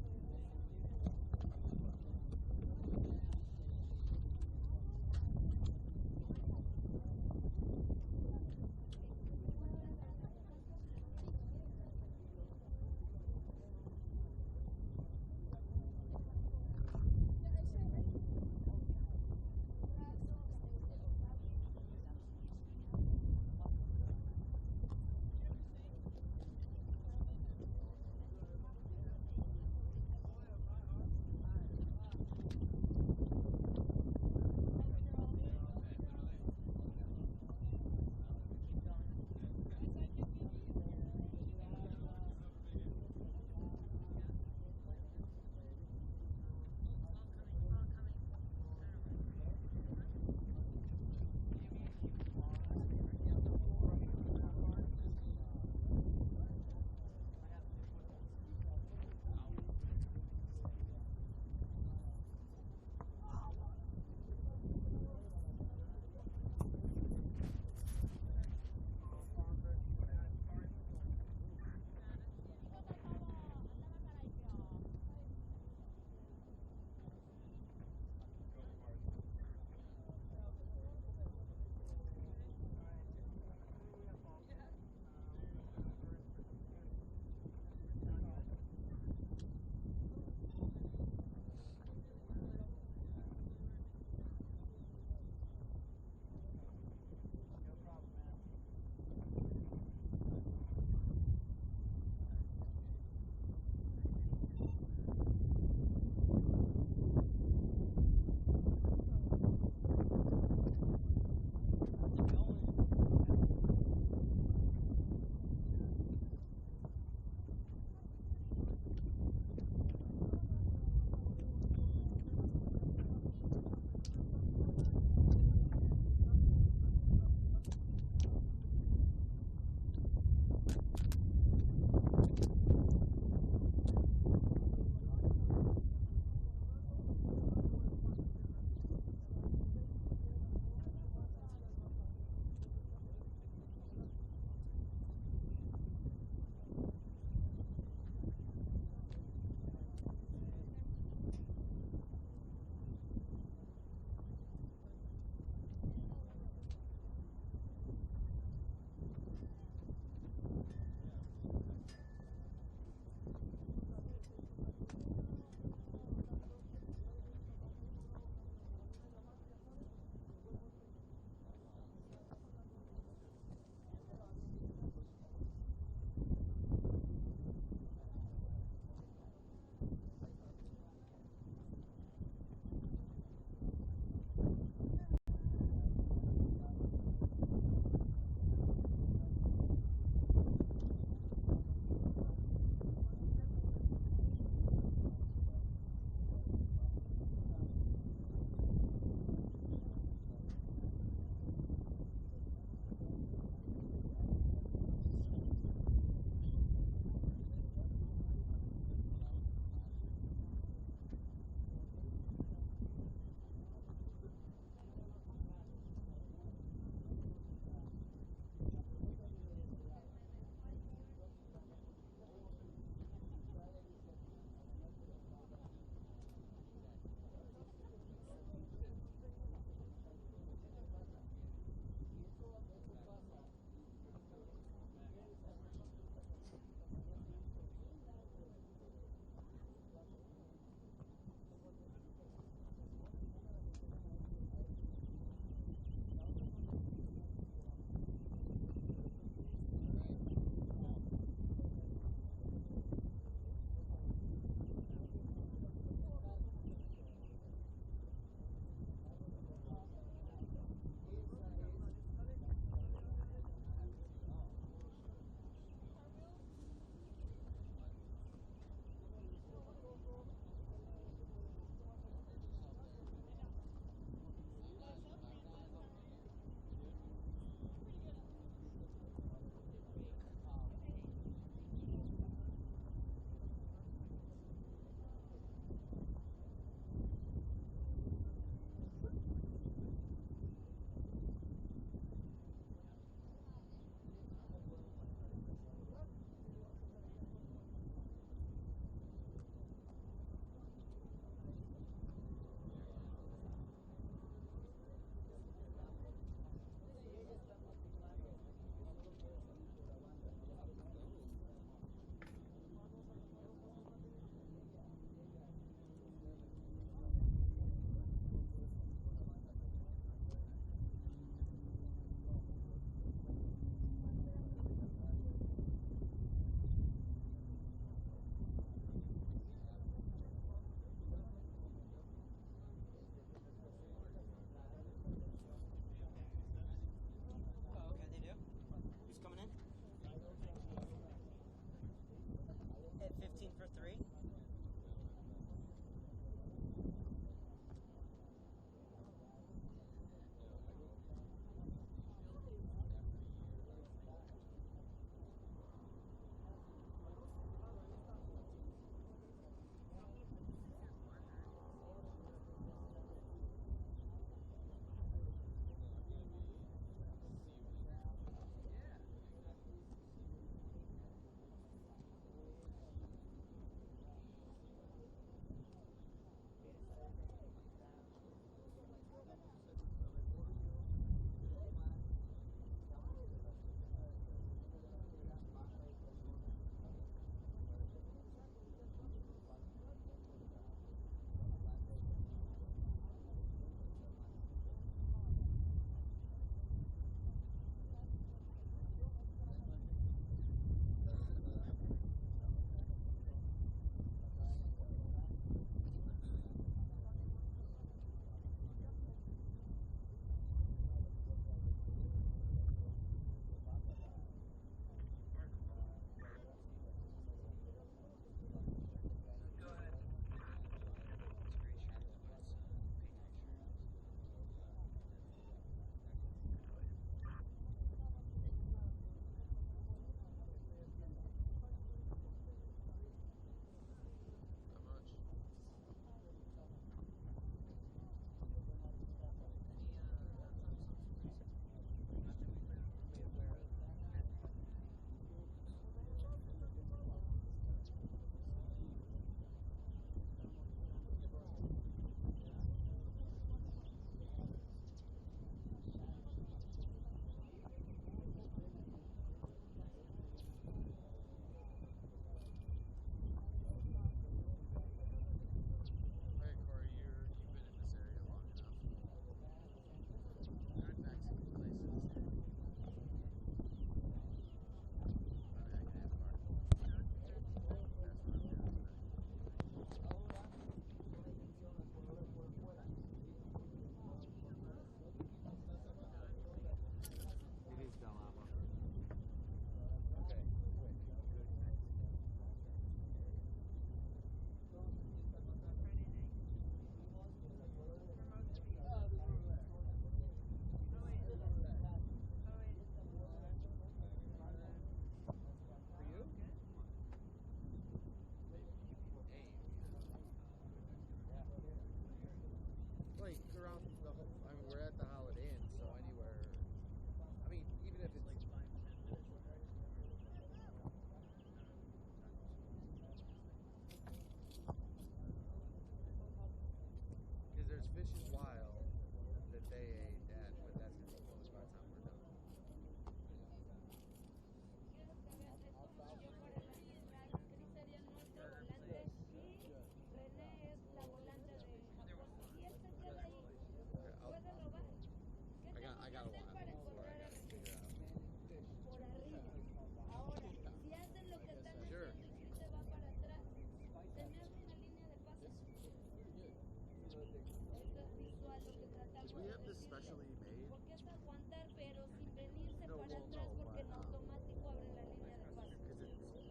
specially made? Porque es aguantar, pero sin venirse No, para well, atrás, no, porque en but, automático abre la línea de paso. Because it's, yeah,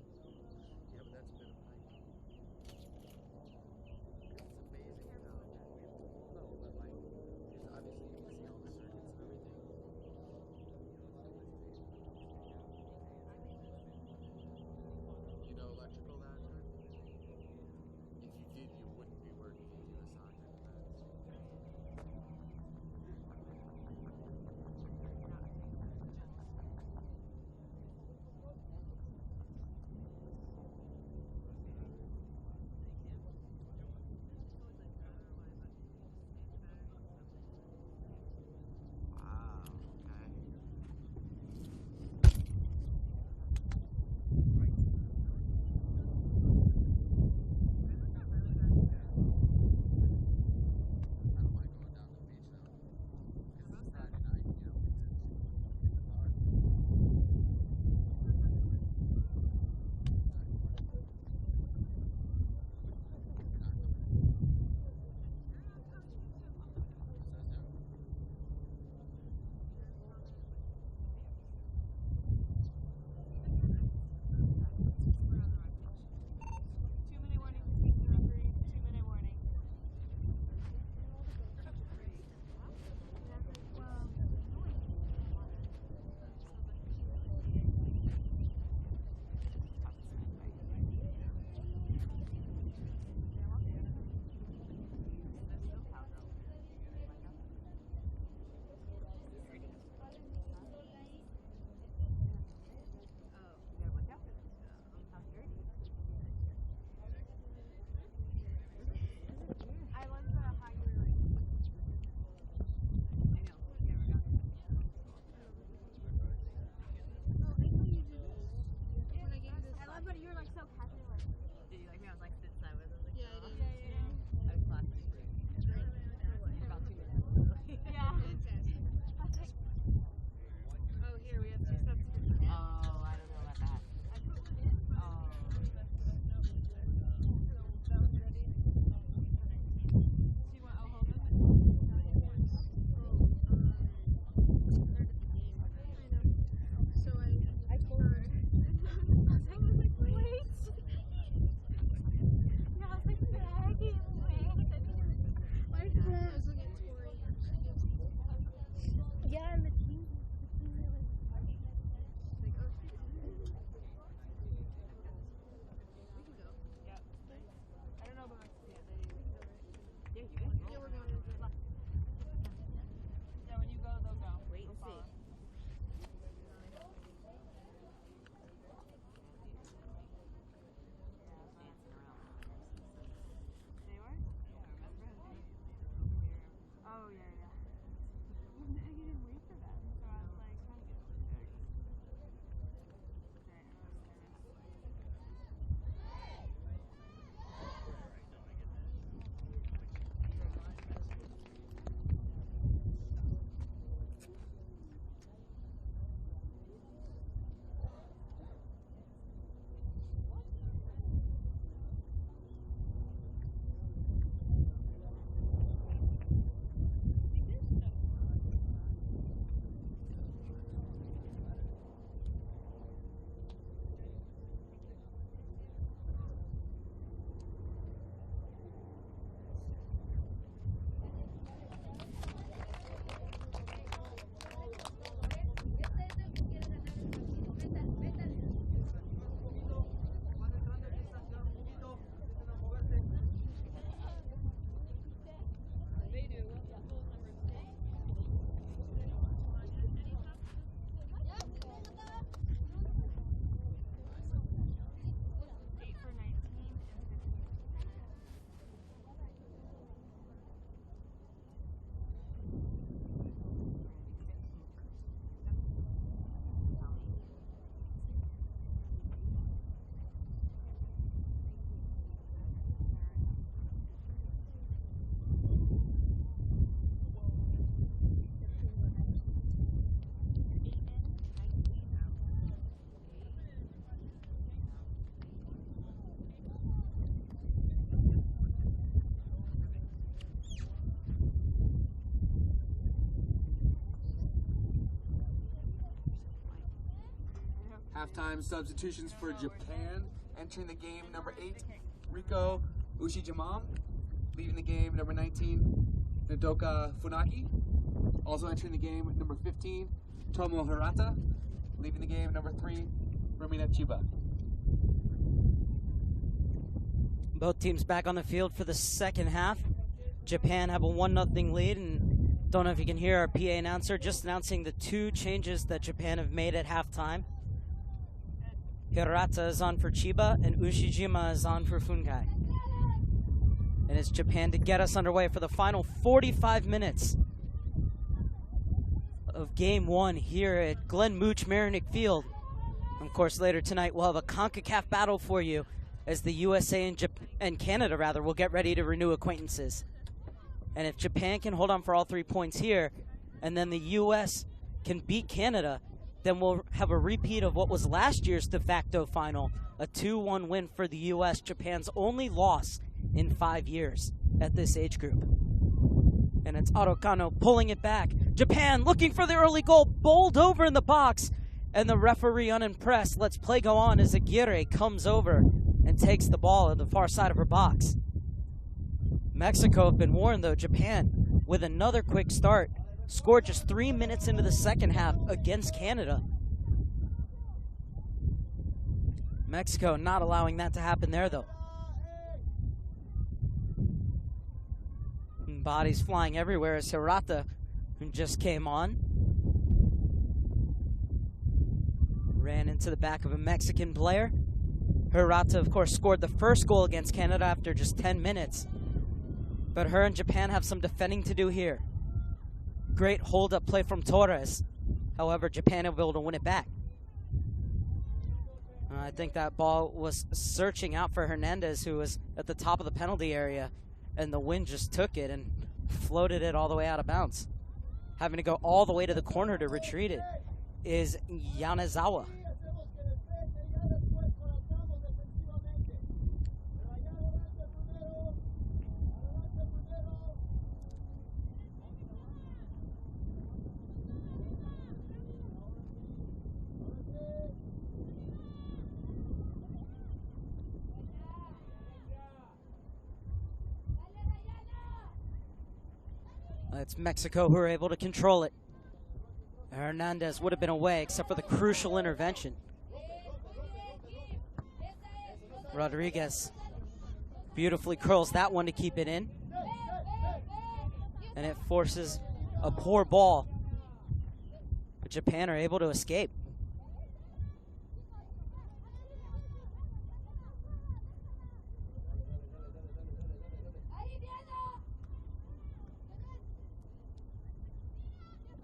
but that's a bit of height. Because it's amazing how, well, no, but like, because obviously you can see all the circuits and everything. You know electrical that, Trent? If you did, you wouldn't be working in U.S. soccer defense. halftime substitutions for Japan. Entering the game, number 8, Riko Ushijimam. Leaving the game, number 19, Nodoka Funaki. Also entering the game, number 15, Tomo Hirata. Leaving the game, number 3, Romina Chiba. Both teams back on the field for the second half. Japan have a 1-0 lead, and don't know if you can hear our PA announcer just announcing the 2 changes that Japan have made at halftime. Hirata is on for Chiba, and Ushijima is on for Funkai. And it's Japan to get us underway for the final 45 minutes of Game 1 here at Glenn Mooch Marinick Field. Of course, later tonight we'll have a CONCACAF battle for you as the USA and Canada will get ready to renew acquaintances. And if Japan can hold on for all 3 points here, and then the US can beat Canada, then we'll have a repeat of what was last year's de facto final, a 2-1 win for the US, Japan's only loss in 5 years at this age group. And it's Arokano pulling it back. Japan looking for the early goal, bowled over in the box, and the referee unimpressed. Lets play go on as Aguirre comes over and takes the ball at the far side of her box. Mexico have been warned, though. Japan, with another quick start, scored just 3 minutes into the second half against Canada. Mexico not allowing that to happen there, though. And bodies flying everywhere as Hirata, who just came on, ran into the back of a Mexican player. Hirata, of course, scored the first goal against Canada after just 10 minutes. But her and Japan have some defending to do here. Great hold-up play from Torres. However, Japan will be able to win it back. I think that ball was searching out for Hernandez, who was at the top of the penalty area, and the wind just took it and floated it all the way out of bounds. Having to go all the way to the corner to retrieve it is Yanazawa. It's Mexico who are able to control it. Hernandez would have been away except for the crucial intervention. Rodriguez beautifully curls that one to keep it in. And it forces a poor ball. But Japan are able to escape.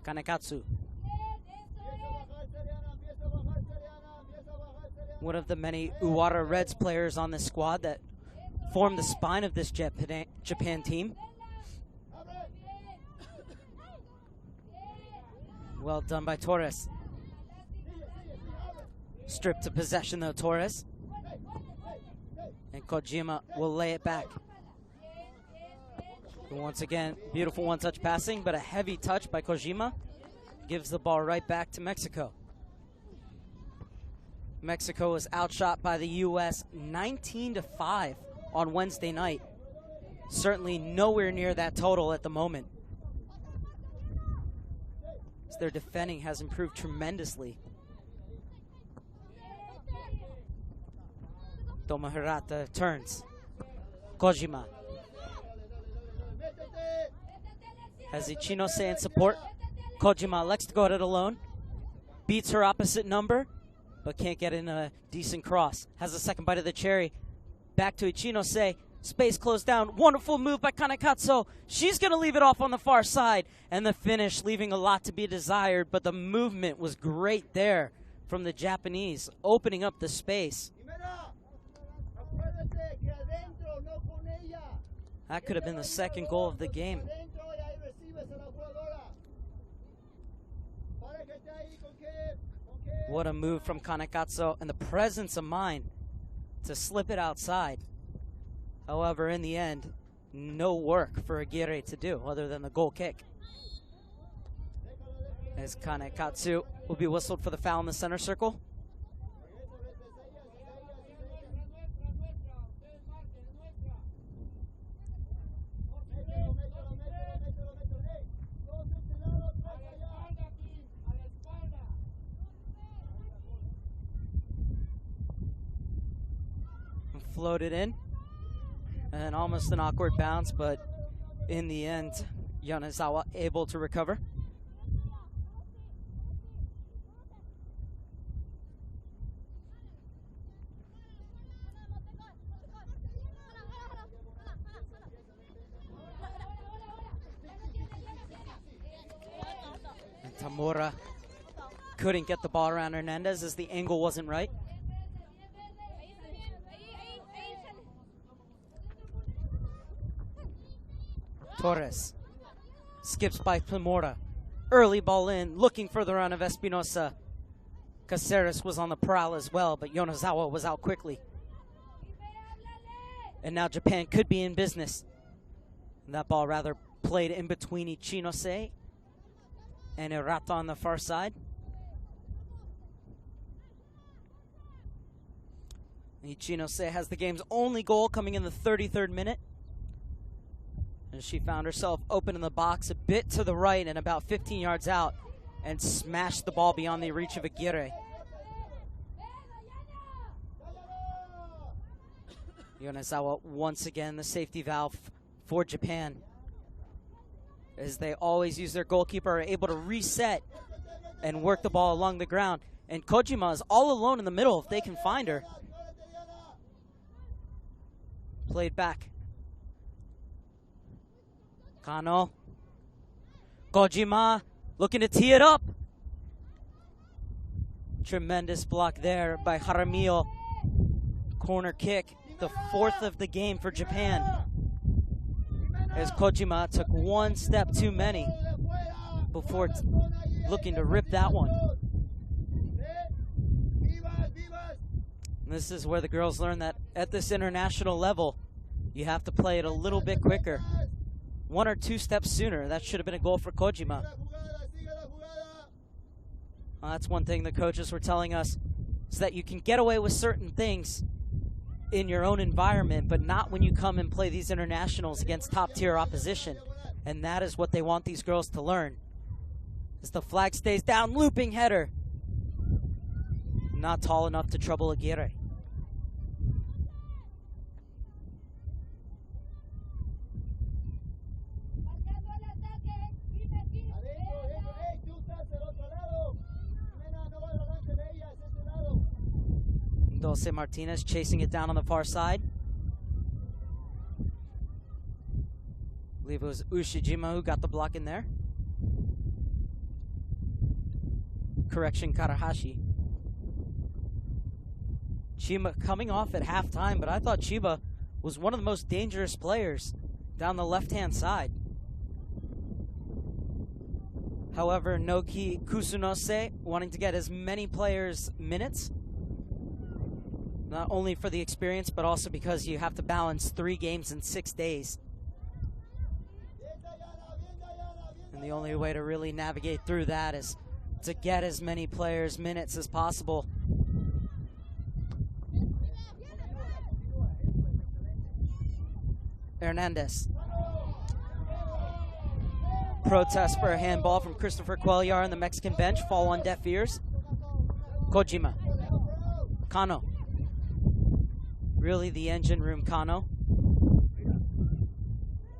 Kanekatsu. One of the many Uwara Reds players on this squad that formed the spine of this Japan team. Well done by Torres. Stripped to possession though, Torres. And Kojima will lay it back. And once again, beautiful one-touch passing, but a heavy touch by Kojima gives the ball right back to Mexico. Mexico was outshot by the U.S. 19-5 on Wednesday night. Certainly nowhere near that total at the moment. As their defending has improved tremendously. Tomo Hirata turns. Kojima. Has Ichinose in support. Kojima elects to go at it alone. Beats her opposite number, but can't get in a decent cross. Has a second bite of the cherry. Back to Ichinose. Space closed down. Wonderful move by Kanekatsu. She's going to leave it off on the far side. And the finish leaving a lot to be desired, but the movement was great there from the Japanese, opening up the space. That could have been the second goal of the game. What a move from Kanekatsu, and the presence of mind to slip it outside. However, in the end, no work for Aguirre to do other than the goal kick. As Kanekatsu will be whistled for the foul in the center circle. floated in. And almost an awkward bounce, but in the end, Yonezawa able to recover. And Tamura couldn't get the ball around Hernandez as the angle wasn't right. Torres skips by Zamora. Early ball in, looking for the run of Espinosa. Caceres was on the prowl as well, but Yonezawa was out quickly. And now Japan could be in business. And that ball rather played in between Ichinose and Errata on the far side. Ichinose has the game's only goal coming in the 33rd minute. And she found herself open in the box a bit to the right and about 15 yards out and smashed the ball beyond the reach of Aguirre. Yonezawa once again the safety valve for Japan. As they always use their goalkeeper, are able to reset and work the ball along the ground. And Kojima is all alone in the middle if they can find her. Played back. Kano. Kojima looking to tee it up. Tremendous block there by Jaramillo. Corner kick, the fourth of the game for Japan. As Kojima took one step too many before looking to rip that one. And this is where the girls learn that at this international level, you have to play it a little bit quicker. One or two steps sooner. That should have been a goal for Kojima. Well, that's one thing the coaches were telling us, is that you can get away with certain things in your own environment, but not when you come and play these internationals against top-tier opposition. And that is what they want these girls to learn. As the flag stays down, looping header. Not tall enough to trouble Aguirre. Dulce Martinez chasing it down on the far side. I believe it was Ushijima who got the block in there. Correction, Karahashi. Chiba coming off at halftime, but I thought Chiba was one of the most dangerous players down the left-hand side. However, Noki Kusunose wanting to get as many players minutes, not only for the experience, but also because you have to balance 3 games in 6 days. And the only way to really navigate through that is to get as many players minutes as possible. Hernandez. Protest for a handball from Christopher Cuellar on the Mexican bench. Fall on deaf ears. Kojima. Kano. Really the engine room, Kano.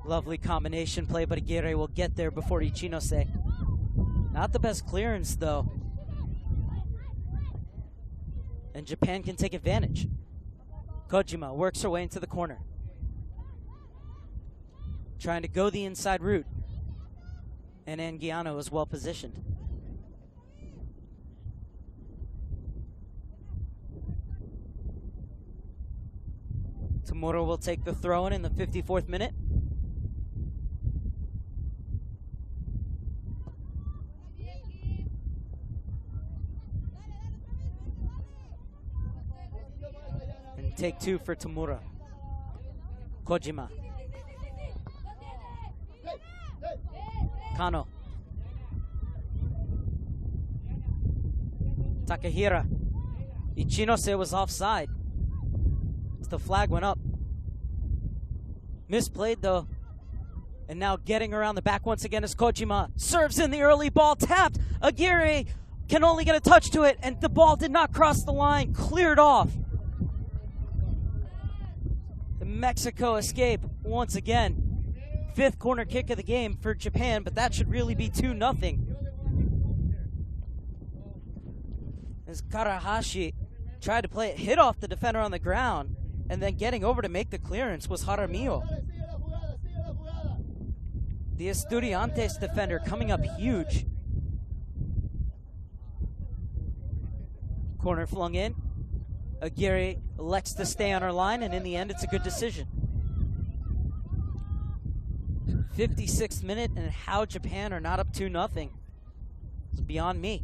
Lovely combination play, but Aguirre will get there before Ichinose. Not the best clearance, though. And Japan can take advantage. Kojima works her way into the corner. Trying to go the inside route. And Anguiano is well positioned. Tamura will take the throw in the 54th minute. And take 2 for Tamura. Kojima. Kano. Takahira. Ichinose was offside. The flag went up. Misplayed though. And now getting around the back once again is Kojima. Serves in the early ball, tapped. Aguirre can only get a touch to it, and the ball did not cross the line. Cleared off. Mexico escape once again. Fifth corner kick of the game for Japan, but that should really be 2-0. As Karahashi tried to play it, hit off the defender on the ground, and then getting over to make the clearance was Jaramillo. The Estudiantes defender coming up huge. Corner flung in. Aguirre elects to stay on her line, and in the end, it's a good decision. 56th minute, and how Japan are not up 2-0 is beyond me.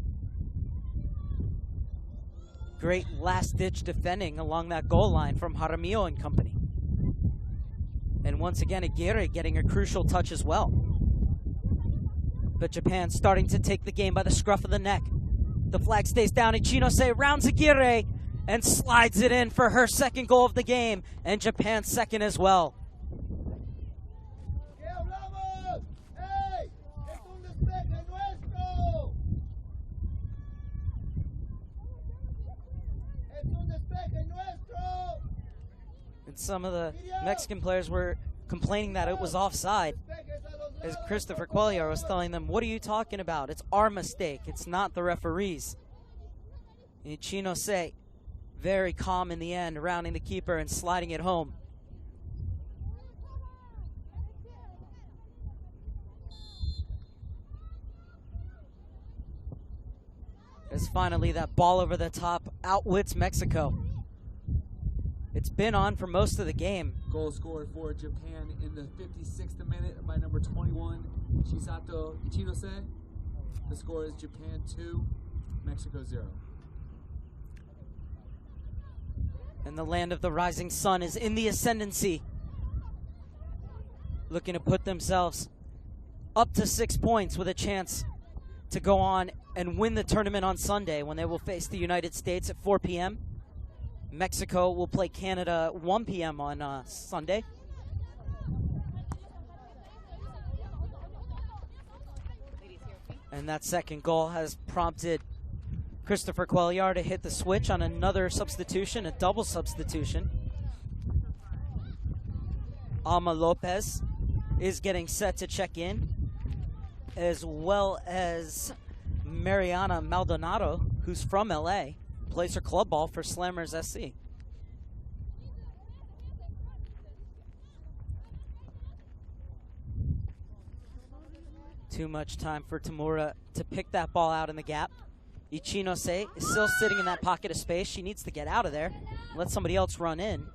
Great last-ditch defending along that goal line from Jaramillo and company. And once again, Aguirre getting a crucial touch as well. But Japan starting to take the game by the scruff of the neck. The flag stays down. Ichinose rounds Aguirre and slides it in for her second goal of the game, and Japan's second as well. And some of the Mexican players were complaining that it was offside, as Christopher Cuellar was telling them, what are you talking about? It's our mistake. It's not the referee's. Ichinose, very calm in the end, rounding the keeper and sliding it home. As finally that ball over the top outwits Mexico. It's been on for most of the game. Goal scored for Japan in the 56th minute by number 21, Shisato Ichinose. The score is Japan 2, Mexico 0. And the land of the rising sun is in the ascendancy, looking to put themselves up to 6 points with a chance to go on and win the tournament on Sunday, when they will face the United States at 4 p.m. Mexico will play Canada 1 p.m. on Sunday. And that second goal has prompted Christopher Cuellar to hit the switch on another substitution, a double substitution. Alma Lopez is getting set to check in, as well as Mariana Maldonado, who's from LA, plays her club ball for Slammers SC. Too much time for Tamura to pick that ball out in the gap. Ichinose is still sitting in that pocket of space. She needs to get out of there, let somebody else run in.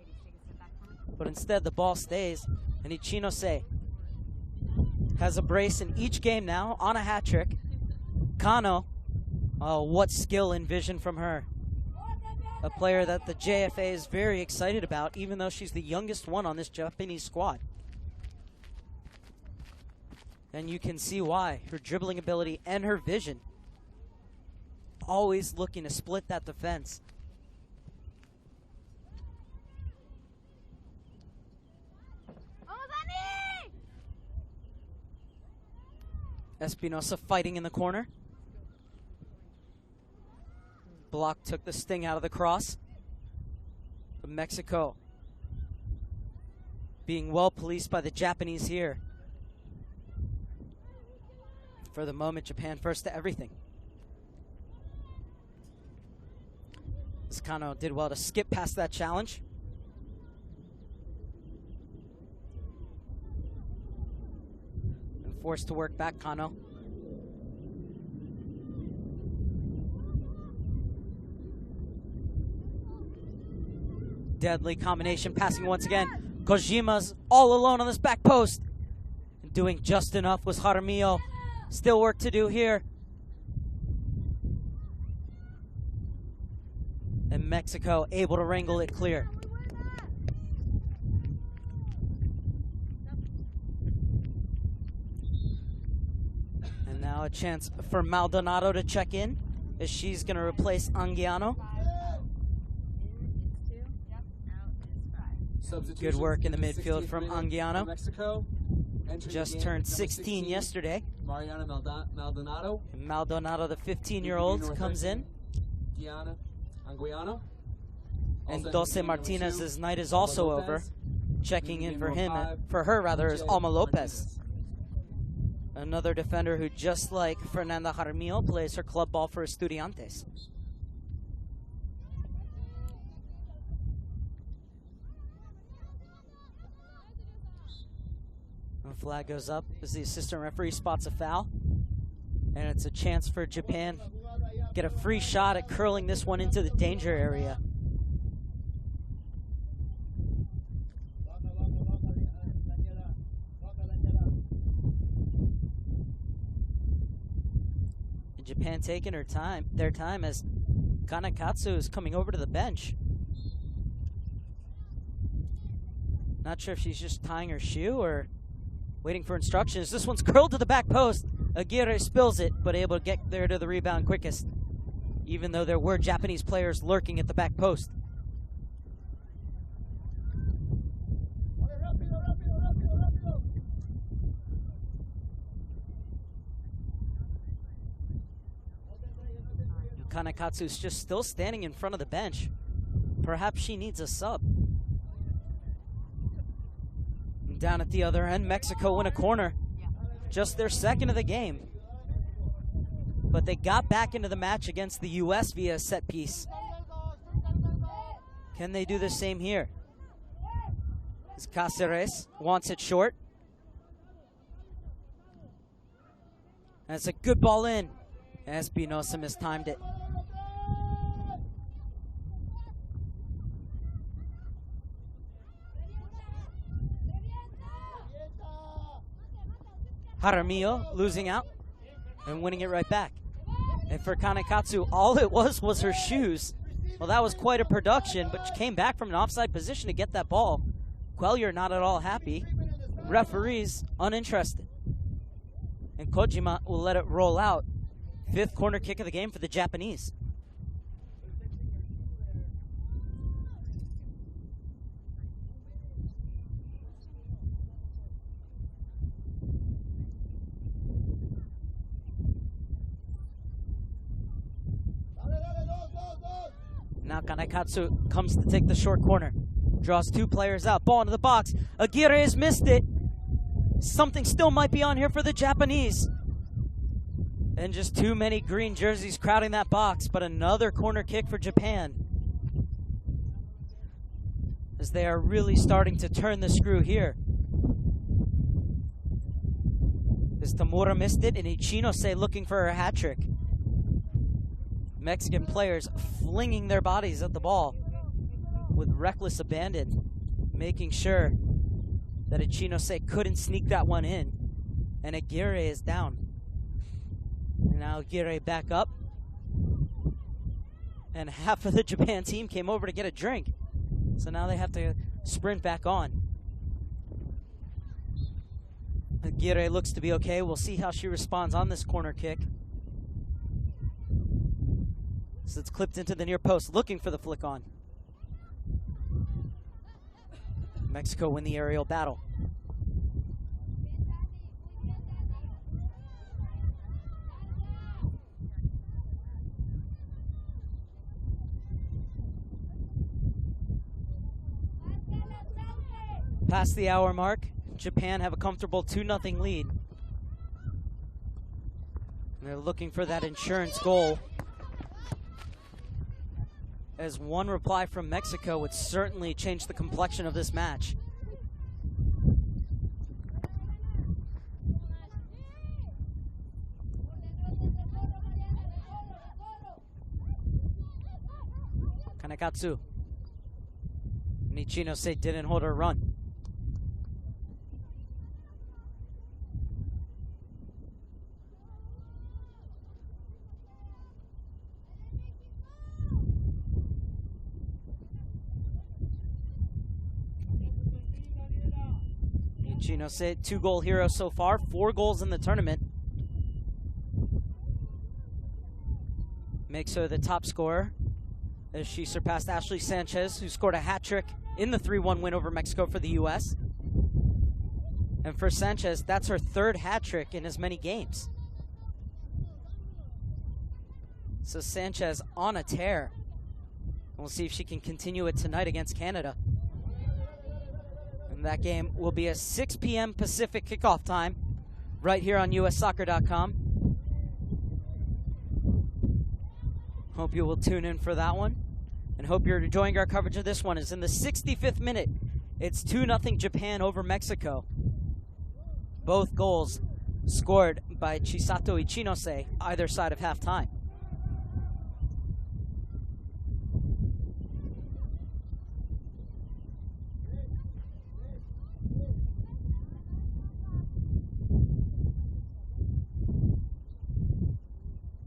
But instead, the ball stays, and Ichinose has a brace in each game now on a hat trick. Kano, oh, what skill and vision from her. A player that the JFA is very excited about, even though she's the youngest one on this Japanese squad. And you can see why. Her dribbling ability and her vision. Always looking to split that defense. Espinosa fighting in the corner. Block took the sting out of the cross. But Mexico being well policed by the Japanese here. For the moment, Japan first to everything. Kano did well to skip past that challenge. And forced to work back, Kano. Deadly combination passing once again. Kojima's all alone on this back post. And doing just enough was Jaramillo. Still work to do here. And Mexico able to wrangle it clear. And now a chance for Maldonado to check in, as she's going to replace Anguiano. Good work in the midfield from Anguiano. Mexico just turned 16 yesterday. Mariana Maldonado. And Maldonado, the 15-year-old, comes in. Anguiano. And Dulce Martinez's night is also over. Checking in Number five, for her rather, is Jay Alma Lopez. Martinez. Another defender who, just like Fernanda Jaramillo, plays her club ball for Estudiantes. The flag goes up as the assistant referee spots a foul. And it's a chance for Japan get a free shot at curling this one into the danger area. And Japan taking their time as Kanekatsu is coming over to the bench. Not sure if she's just tying her shoe or waiting for instructions. This one's curled to the back post. Aguirre spills it, but able to get there to the rebound quickest, even though there were Japanese players lurking at the back post. Kanekatsu's just still standing in front of the bench. Perhaps she needs a sub. And down at the other end, Mexico win a corner. Just their second of the game. But they got back into the match against the U.S. via a set piece. Can they do the same here? As Cáceres wants it short. And it's a good ball in. Espinosa mistimed it. Jaramillo losing out and winning it right back. And for Kanekatsu, all it was her shoes. Well, that was quite a production, but she came back from an offside position to get that ball. Quellier not at all happy. Referees uninterested. And Kojima will let it roll out. Fifth corner kick of the game for the Japanese. Now Kanekatsu comes to take the short corner. Draws two players out. Ball into the box. Aguirre has missed it. Something still might be on here for the Japanese. And just too many green jerseys crowding that box. But another corner kick for Japan, as they are really starting to turn the screw here. As Tamura missed it, and Ichinose looking for her hat trick. Mexican players flinging their bodies at the ball with reckless abandon, making sure that Ichinose couldn't sneak that one in. And Aguirre is down. And now Aguirre back up. And half of the Japan team came over to get a drink. So now they have to sprint back on. Aguirre looks to be okay. We'll see how she responds on this corner kick. So it's clipped into the near post, looking for the flick on. Mexico win the aerial battle. Past the hour mark, Japan have a comfortable 2-0 lead. And they're looking for that insurance goal, as one reply from Mexico would certainly change the complexion of this match. Kanekatsu. Ichinose didn't hold her run. Ichinose, 2-goal hero so far, 4 goals in the tournament. Makes her the top scorer, as she surpassed Ashley Sanchez, who scored a hat trick in the 3-1 win over Mexico for the U.S. And for Sanchez, that's her 3rd hat trick in as many games. So Sanchez on a tear. And we'll see if she can continue it tonight against Canada. And And that game will be a 6 p.m. Pacific kickoff time right here on ussoccer.com. Hope you will tune in for that one. And hope you're enjoying our coverage of this one. It's in the 65th minute. It's 2-0 Japan over Mexico. Both goals scored by Chisato Ichinose, either side of halftime.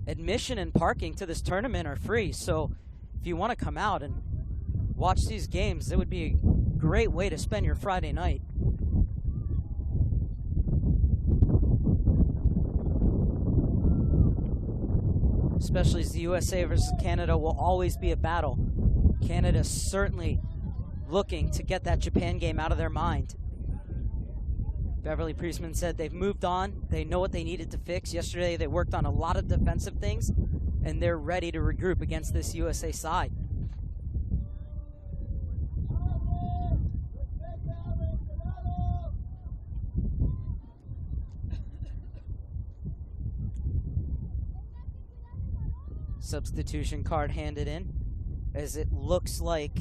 Admission and parking to this tournament are free, so if you want to come out and watch these games, it would be a great way to spend your Friday night. Especially as the USA versus Canada will always be a battle. Canada certainly looking to get that Japan game out of their mind. Beverly Priestman said they've moved on. They know what they needed to fix. Yesterday they worked on a lot of defensive things, and they're ready to regroup against this USA side. Substitution card handed in, as it looks like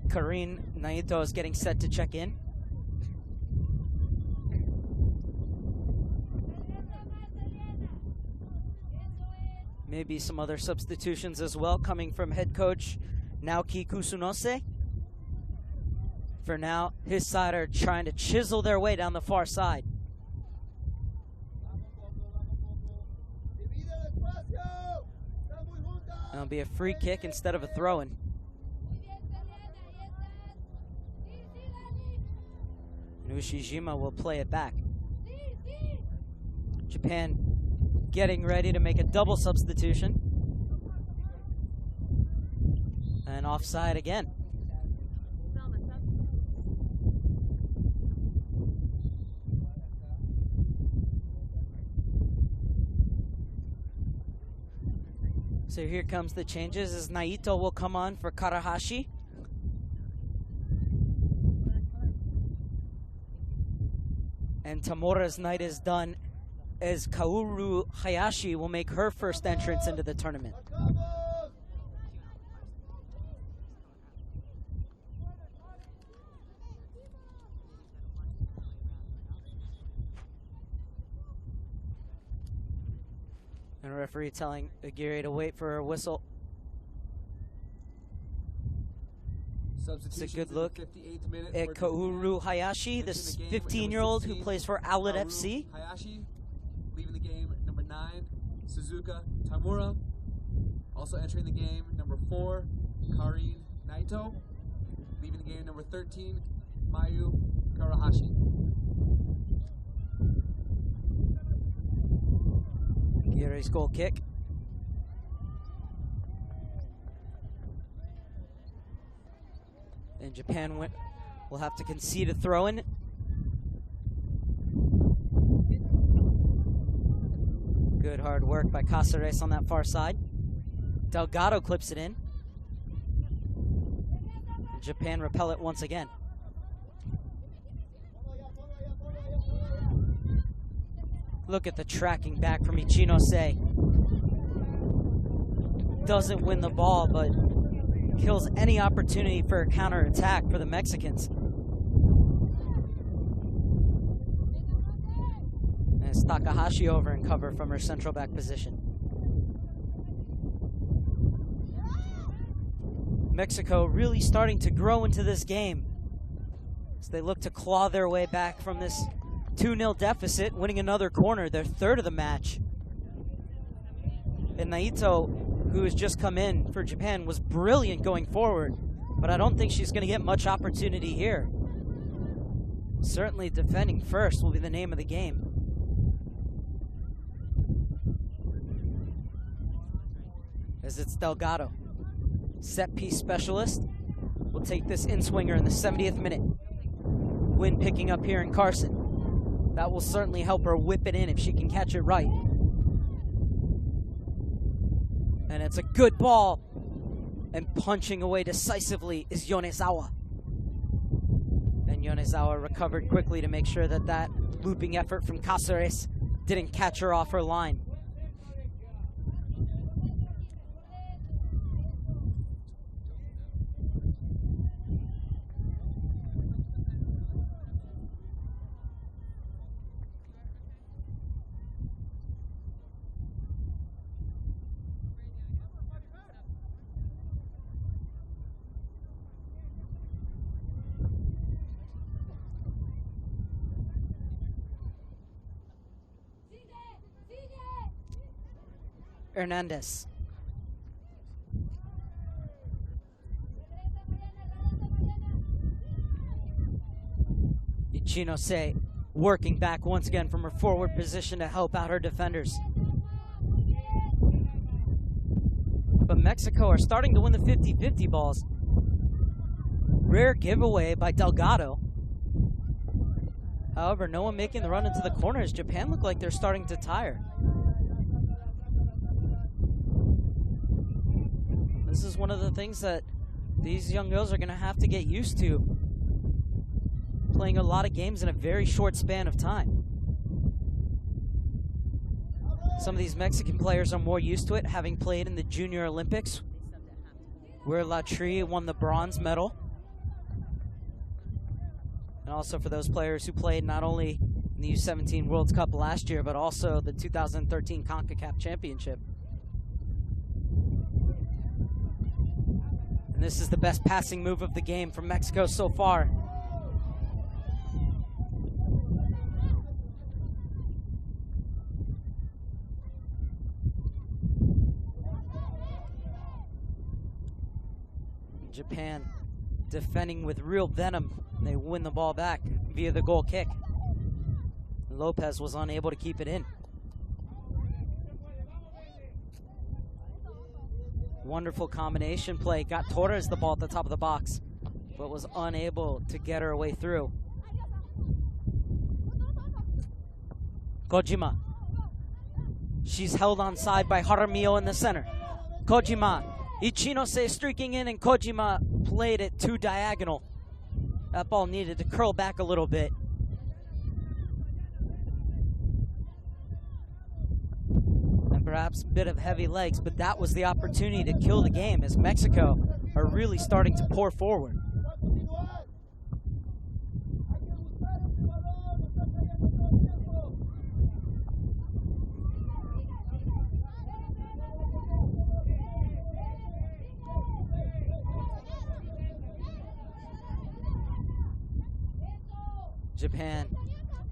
Karin Naito is getting set to check in. Maybe some other substitutions as well coming from head coach Naoki Kusunose. For now, his side are trying to chisel their way down the far side. It'll be a free kick instead of a throw-in. And Ushijima will play it back. Japan getting ready to make a double substitution. And offside again. So here comes the changes as Naito will come on for Karahashi. And Tamura's night is done as Kaoru Hayashi will make her first entrance into the tournament. And a referee telling Aguirre to wait for a whistle. It's a good look at Kaoru Hayashi, this 15-year-old who plays for Outlet FC. Hayashi leaving the game, number 9, Suzuka Tamura. Also entering the game, number 4, Karin Naito. Leaving the game, number 13, Mayu Karahashi. Aguirre's goal kick. And Japan will have to concede a throw-in. Good hard work by Caceres on that far side. Delgado clips it in. And Japan repel it once again. Look at the tracking back from Ichinose. Doesn't win the ball, but kills any opportunity for a counterattack for the Mexicans. And it's Takahashi over and cover from her central back position. Mexico really starting to grow into this game as they look to claw their way back from this 2-0 deficit, winning another corner, their third of the match. And Naito, who has just come in for Japan, was brilliant going forward, but I don't think she's going to get much opportunity here. Certainly defending first will be the name of the game. As it's Delgado, set piece specialist, will take this in-swinger in the 70th minute. Wind picking up here in Carson. That will certainly help her whip it in if she can catch it right. And it's a good ball. And punching away decisively is Yonezawa. And Yonezawa recovered quickly to make sure that that looping effort from Cáceres didn't catch her off her line. Hernandez. Ichinose working back once again from her forward position to help out her defenders. But Mexico are starting to win the 50-50 balls. Rare giveaway by Delgado. However, no one making the run into the corners. Japan look like they're starting to tire. This is one of the things that these young girls are going to have to get used to. Playing a lot of games in a very short span of time. Some of these Mexican players are more used to it, having played in the Junior Olympics, where Latry won the bronze medal. And also for those players who played not only in the U17 World Cup last year, but also the 2013 CONCACAF Championship. And this is the best passing move of the game from Mexico so far. Japan defending with real venom. They win the ball back via the goal kick. Lopez was unable to keep it in. Wonderful combination play. Got Torres the ball at the top of the box, but was unable to get her way through. Kojima. She's held on side by Jaramillo in the center. Kojima. Ichinose streaking in, and Kojima played it too diagonal. That ball needed to curl back a little bit. And perhaps a bit of heavy legs, but that was the opportunity to kill the game as Mexico are really starting to pour forward. Japan,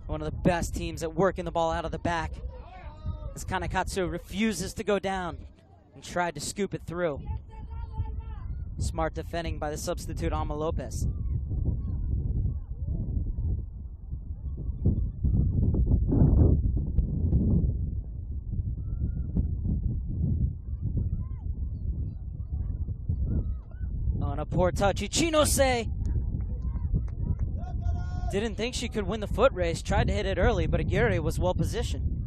one of the best teams at working the ball out of the back. As Kanekatsu refuses to go down and tried to scoop it through. Smart defending by the substitute Ama Lopez. On a poor touch, Ichinose didn't think she could win the foot race, tried to hit it early, but Aguirre was well positioned.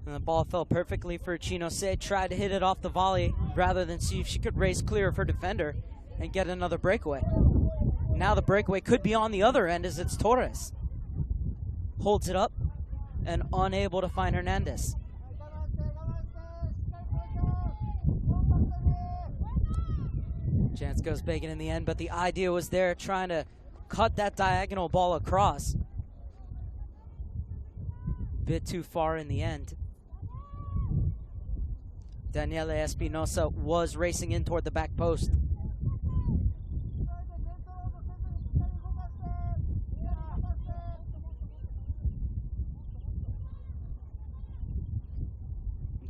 And the ball fell perfectly for Ichinose, tried to hit it off the volley rather than see if she could race clear of her defender and get another breakaway. Now the breakaway could be on the other end as it's Torres. Holds it up and unable to find Hernandez. Chance goes bacon in the end, but the idea was there, trying to cut that diagonal ball across. Bit too far in the end. Daniela Espinosa was racing in toward the back post.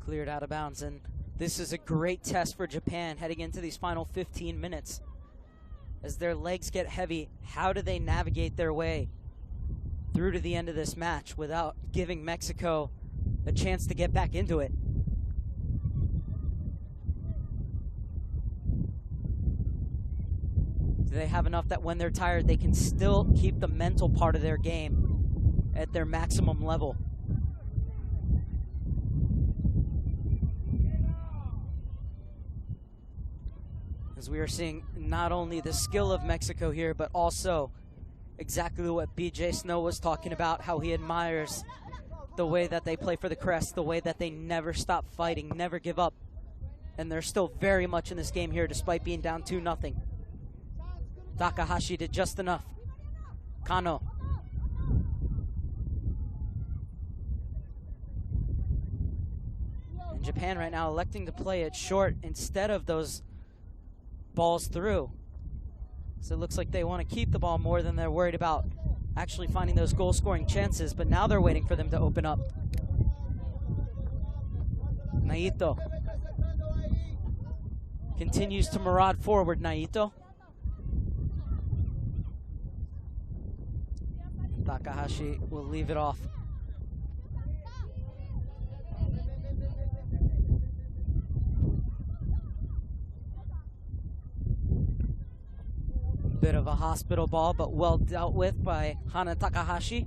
Cleared out of bounds, and this is a great test for Japan heading into these final 15 minutes. As their legs get heavy, how do they navigate their way through to the end of this match without giving Mexico a chance to get back into it? Do they have enough that when they're tired, they can still keep the mental part of their game at their maximum level? As we are seeing not only the skill of Mexico here, but also exactly what BJ Snow was talking about, how he admires the way that they play for the crest, the way that they never stop fighting, never give up. And they're still very much in this game here despite being down 2-0. Takahashi did just enough. Kano. And Japan right now electing to play it short instead of those balls through. So it looks like they want to keep the ball more than they're worried about actually finding those goal-scoring chances, but now they're waiting for them to open up. Naito continues to maraud forward. Naito. Takahashi will leave it off. Bit of a hospital ball, but well dealt with by Hana Takahashi.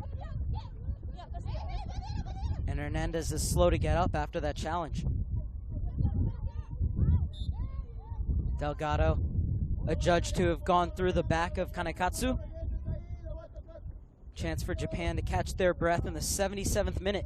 And Hernandez is slow to get up after that challenge. Delgado, adjudged to have gone through the back of Kanekatsu. Chance for Japan to catch their breath in the 77th minute.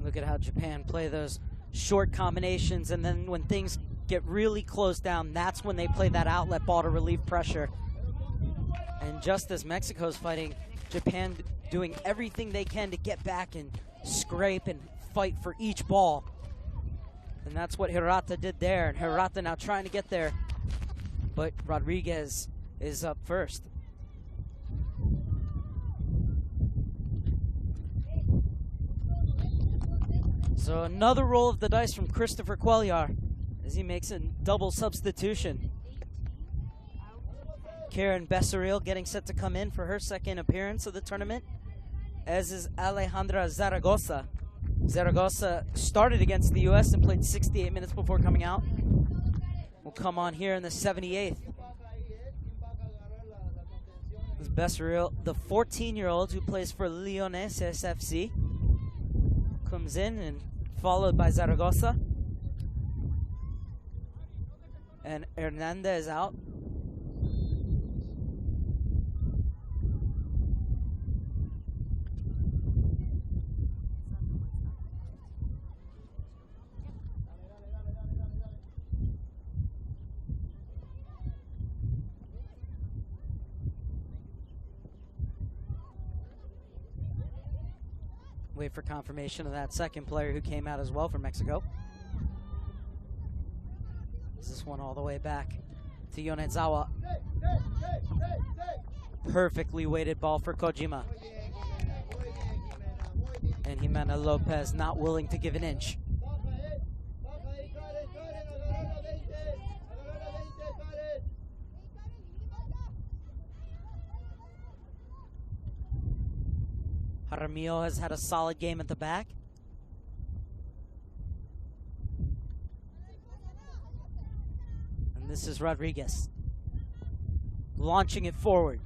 Look at how Japan play those short combinations, and then when things get really closed down, that's when they play that outlet ball to relieve pressure. And just as Mexico's fighting, Japan doing everything they can to get back and scrape and fight for each ball. And that's what Hirata did there, and Hirata now trying to get there, but Rodriguez is up first. So another roll of the dice from Christopher Cuellar as he makes a double substitution. Karen Becerril getting set to come in for her second appearance of the tournament, as is Alejandra Zaragoza. Zaragoza started against the U.S. and played 68 minutes before coming out. Will come on here in the 78th. This is Becerril, the 14-year-old who plays for Leoneses FC, comes in, and followed by Zaragoza. And Hernandez out. Wait for confirmation of that second player who came out as well for Mexico. Is this one all the way back to Yonezawa? Perfectly weighted ball for Kojima. And Jimena Lopez not willing to give an inch. Jaramillo has had a solid game at the back. And this is Rodriguez launching it forward.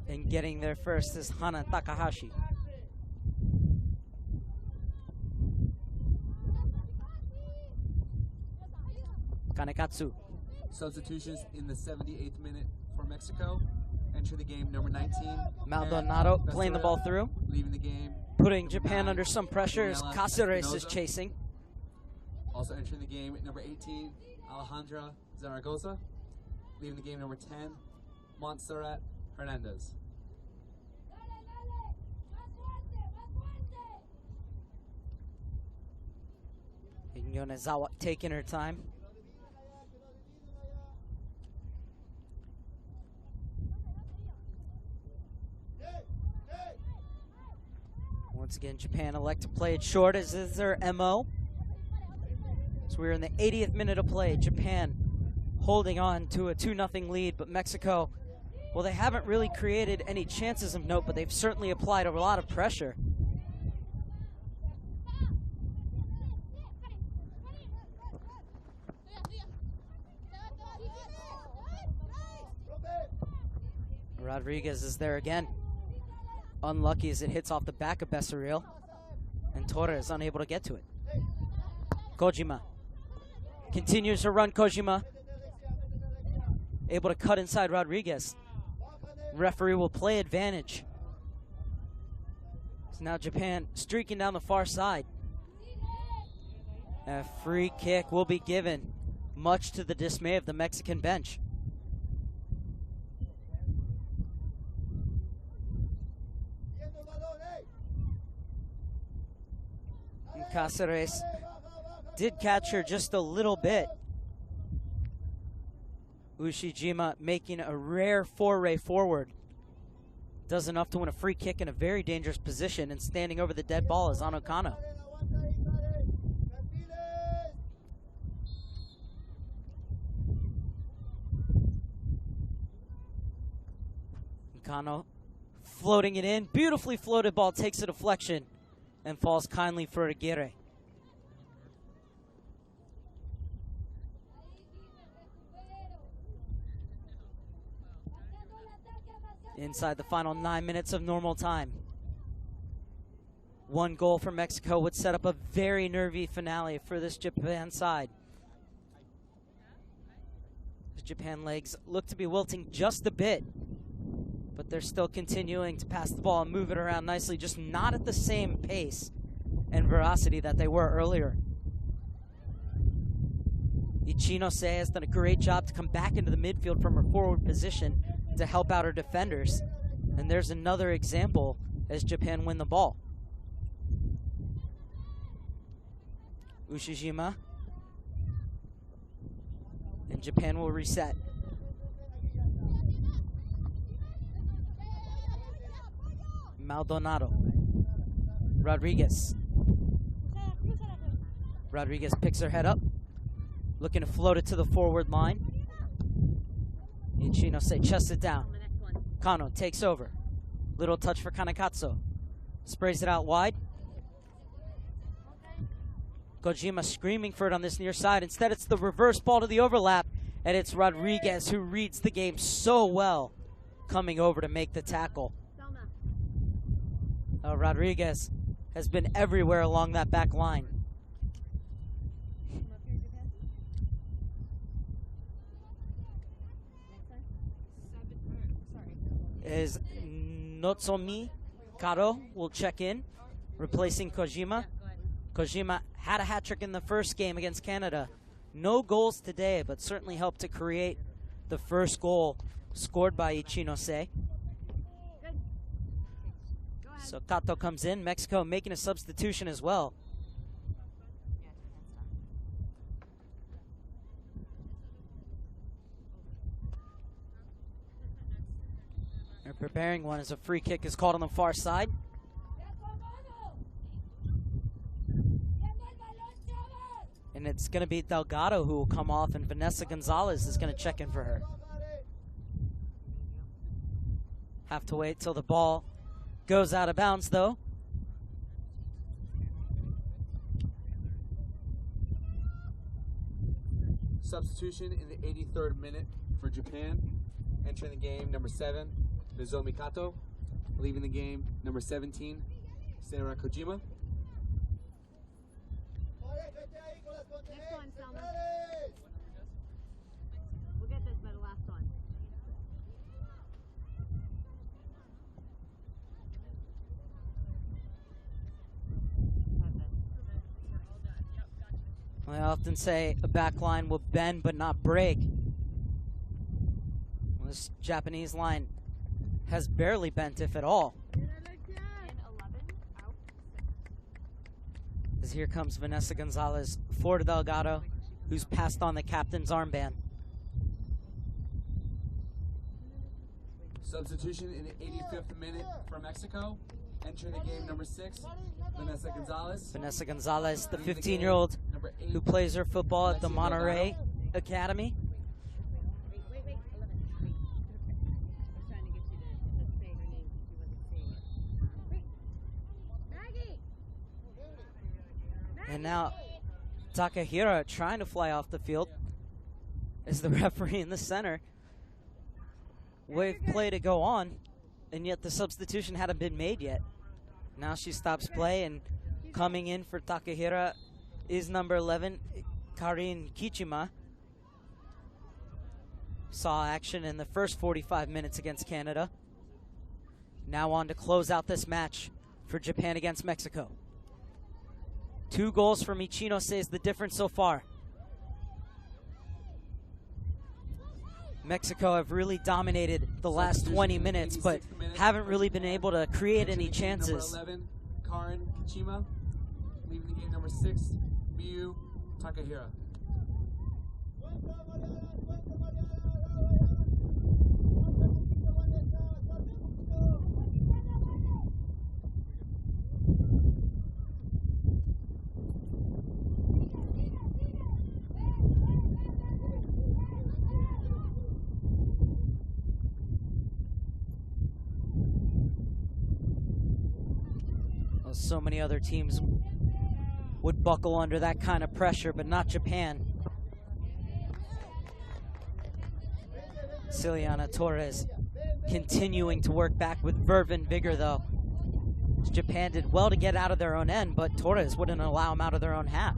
And getting there first is Hana Takahashi. Kanekatsu. Substitutions in the 78th minute for Mexico. Entering the game, number 19. Maldonado playing the ball through. Leaving the game. Putting Japan under some pressure as Cáceres is chasing. Also entering the game, number 18, Alejandra Zaragoza. Leaving the game, number 10, Montserrat Hernandez. Yonezawa taking her time. Once again, Japan elect to play it short, as is their MO. So we're in the 80th minute of play. Japan holding on to a 2-0 lead, but Mexico Well, they haven't really created any chances of note, but they've certainly applied a lot of pressure. Rodriguez is there again. Unlucky as it hits off the back of Becerril, and Torres unable to get to it. Kojima continues to run. Kojima able to cut inside Rodriguez. Referee will play advantage. So now Japan streaking down the far side. A free kick will be given, much to the dismay of the Mexican bench. And Cáceres did catch her just a little bit. Ushijima making a rare foray forward. Does enough to win a free kick in a very dangerous position, and standing over the dead ball is Ano Kano. Kano floating it in. Beautifully floated ball, takes a deflection and falls kindly for Aguirre. Inside the final 9 minutes of normal time. One goal for Mexico would set up a very nervy finale for this Japan side. The Japan legs look to be wilting just a bit, but they're still continuing to pass the ball and move it around nicely, just not at the same pace and veracity that they were earlier. Ichinose has done a great job to come back into the midfield from her forward position to help out her defenders. And there's another example as Japan win the ball. Ushijima. And Japan will reset. Maldonado. Rodriguez. Rodriguez picks her head up, looking to float it to the forward line. Ichinose chests it down. Kano takes over. Little touch for Kanekatsu. Sprays it out wide. Kojima screaming for it on this near side. Instead, it's the reverse ball to the overlap, and it's Rodriguez who reads the game so well, coming over to make the tackle. Rodriguez has been everywhere along that back line. Is Notsomi Karo will check in, replacing Kojima. Kojima had a hat trick in the first game against Canada. No goals today, but certainly helped to create the first goal scored by Ichinose. So Kato comes in. Mexico making a substitution as well. They're preparing one as a free kick is called on the far side. And it's going to be Delgado who will come off, and Vanessa Gonzalez is going to check in for her. Have to wait till the ball goes out of bounds, though. Substitution in the 83rd minute for Japan. Entering the game, number 7, Nozomi Kato. Leaving the game, number 17, Sarah Kojima. Next one, Selma. We'll get this by the last one. I often say a back line will bend but not break. Well, this Japanese line has barely bent, if at all. As here comes Vanessa Gonzalez for Delgado, who's passed on the captain's armband. Substitution in the 85th minute for Mexico. Entering the game, number 6, Vanessa Gonzalez. Vanessa Gonzalez, the 15-year-old who plays her football at the Monterrey Academy. And now Takahira trying to fly off the field as the referee in the center. Wave play to go on, and yet the substitution hadn't been made yet. Now she stops play, and coming in for Takahira is number 11, Karin Kichima. Saw action in the first 45 minutes against Canada. Now on to close out this match for Japan against Mexico. 2 goals from Ichinose is the difference so far. Mexico have really dominated the last 20 minutes, but haven't really been able to create any chances. Number 11, Karin Kichima. Leaving the game, number 6, Miyu Takahira. So many other teams would buckle under that kind of pressure, but not Japan. Ciliana Torres continuing to work back with verve and vigor, though. Japan did well to get out of their own end, but Torres wouldn't allow them out of their own half.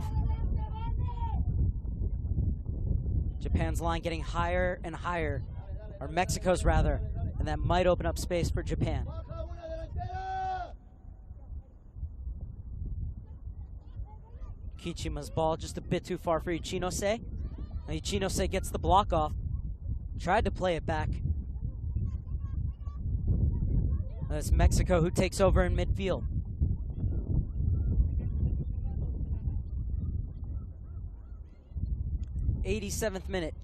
Japan's line getting higher and higher, or Mexico's rather, and that might open up space for Japan. Kichima's ball just a bit too far for Ichinose. Now Ichinose gets the block off. Tried to play it back. It's Mexico who takes over in midfield. '87th minute.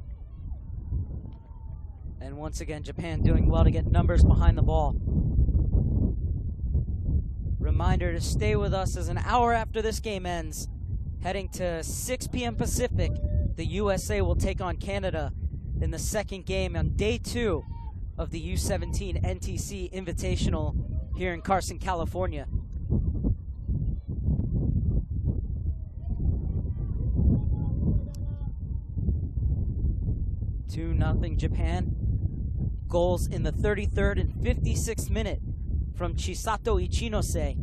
And once again, Japan doing well to get numbers behind the ball. Reminder to stay with us as an hour after this game ends. Heading to 6 p.m. Pacific, the USA will take on Canada in the second game on day 2 of the U17 NTC Invitational here in Carson, California. Two 2-0 Japan. Goals in the 33rd and 56th minute from Chisato Ichinose.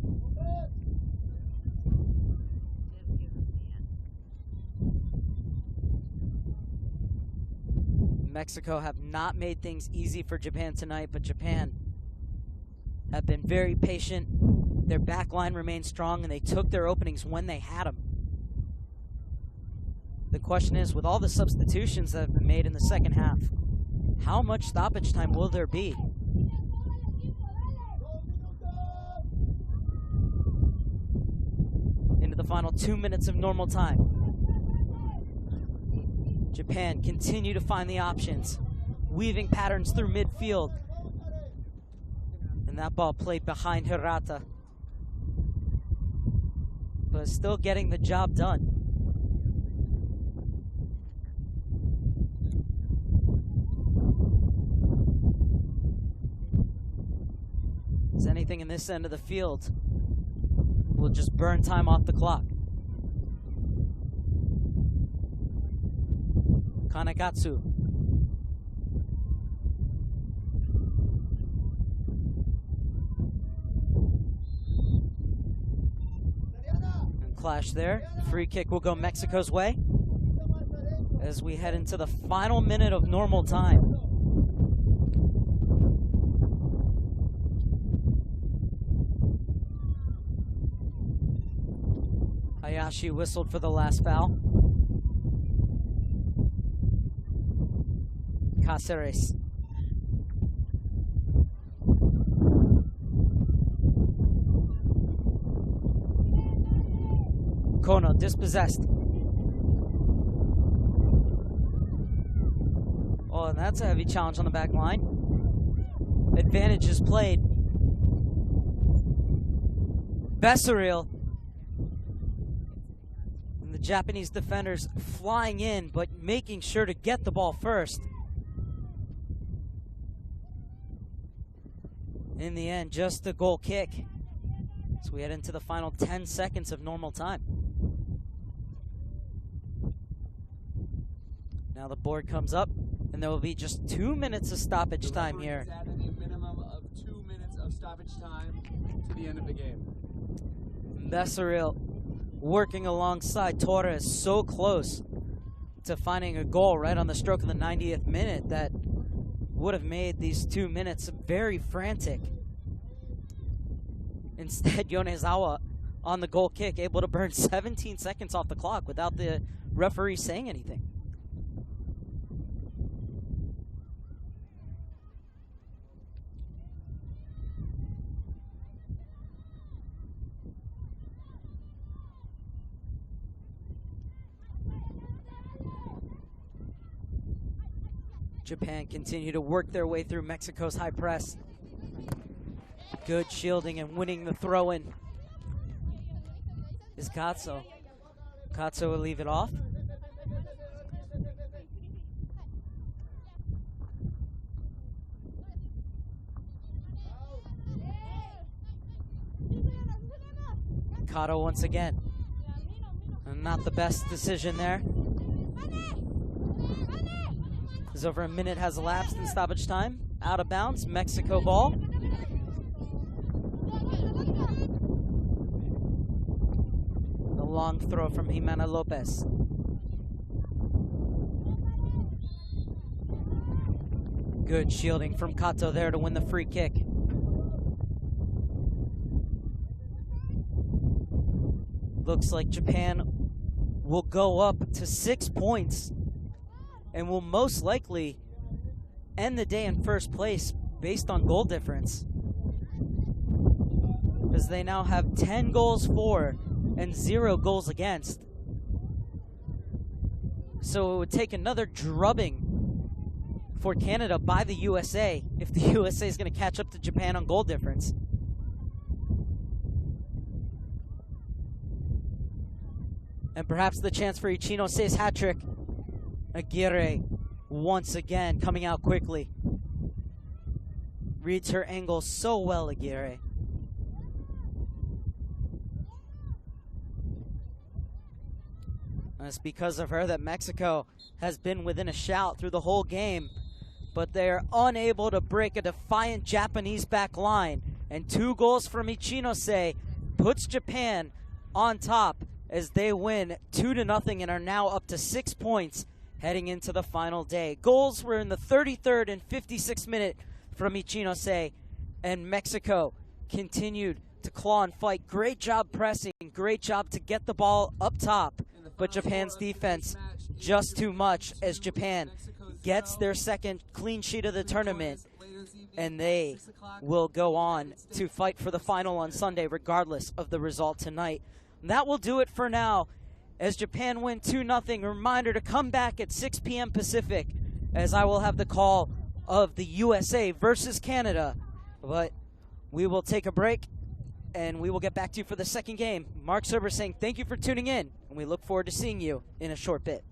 Mexico have not made things easy for Japan tonight, but Japan have been very patient. Their back line remained strong, and they took their openings when they had them. The question is, with all the substitutions that have been made in the second half, how much stoppage time will there be? Into the final 2 minutes of normal time. Japan continue to find the options, weaving patterns through midfield. And that ball played behind Hirata. But still getting the job done. As anything in this end of the field will just burn time off the clock. Kanekatsu. And clash there. Free kick will go Mexico's way as we head into the final minute of normal time. Hayashi whistled for the last foul. Cáceres. Kono dispossessed. Oh, and that's a heavy challenge on the back line. Advantage is played. Besseril. And the Japanese defenders flying in, but making sure to get the ball first. In the end, just a goal kick. So we head into the final 10 seconds of normal time. Now the board comes up, and there will be just 2 minutes of stoppage The time referee here. has added a minimum of 2 minutes of stoppage time to the end of the game. Becerril working alongside Torres, so close to finding a goal right on the stroke of the 90th minute that would have made these 2 minutes very frantic. Instead, Yonezawa on the goal kick, able to burn 17 seconds off the clock without the referee saying anything. Japan continue to work their way through Mexico's high press. Good shielding and winning the throw-in is Katso. Katso will leave it off. Kato once again. Not the best decision there. As over a minute has elapsed in stoppage time. Out of bounds, Mexico ball. The long throw from Jimena Lopez. Good shielding from Kato there to win the free kick. Looks like Japan will go up to 6 points and will most likely end the day in first place based on goal difference, because they now have 10 goals for and 0 goals against. So it would take another drubbing for Canada by the USA if the USA is going to catch up to Japan on goal difference. And perhaps the chance for Ichinose's hat trick. Aguirre once again coming out quickly. Reads her angle so well, Aguirre. And it's because of her that Mexico has been within a shout through the whole game, but they're unable to break a defiant Japanese back line. And 2 goals from Ichinose puts Japan on top as they win 2-0 and are now up to 6 points heading into the final day. Goals were in the 33rd and 56th minute from Ichinose, and Mexico continued to claw and fight. Great job pressing, great job to get the ball up top, but Japan's defense just too much as Japan gets their second clean sheet of the tournament, and they will go on to fight for the final on Sunday regardless of the result tonight. And that will do it for now as Japan win 2-0. Reminder to come back at 6 p.m. Pacific as I will have the call of the USA versus Canada. But we will take a break and we will get back to you for the second game. Mark Serber saying thank you for tuning in, and we look forward to seeing you in a short bit.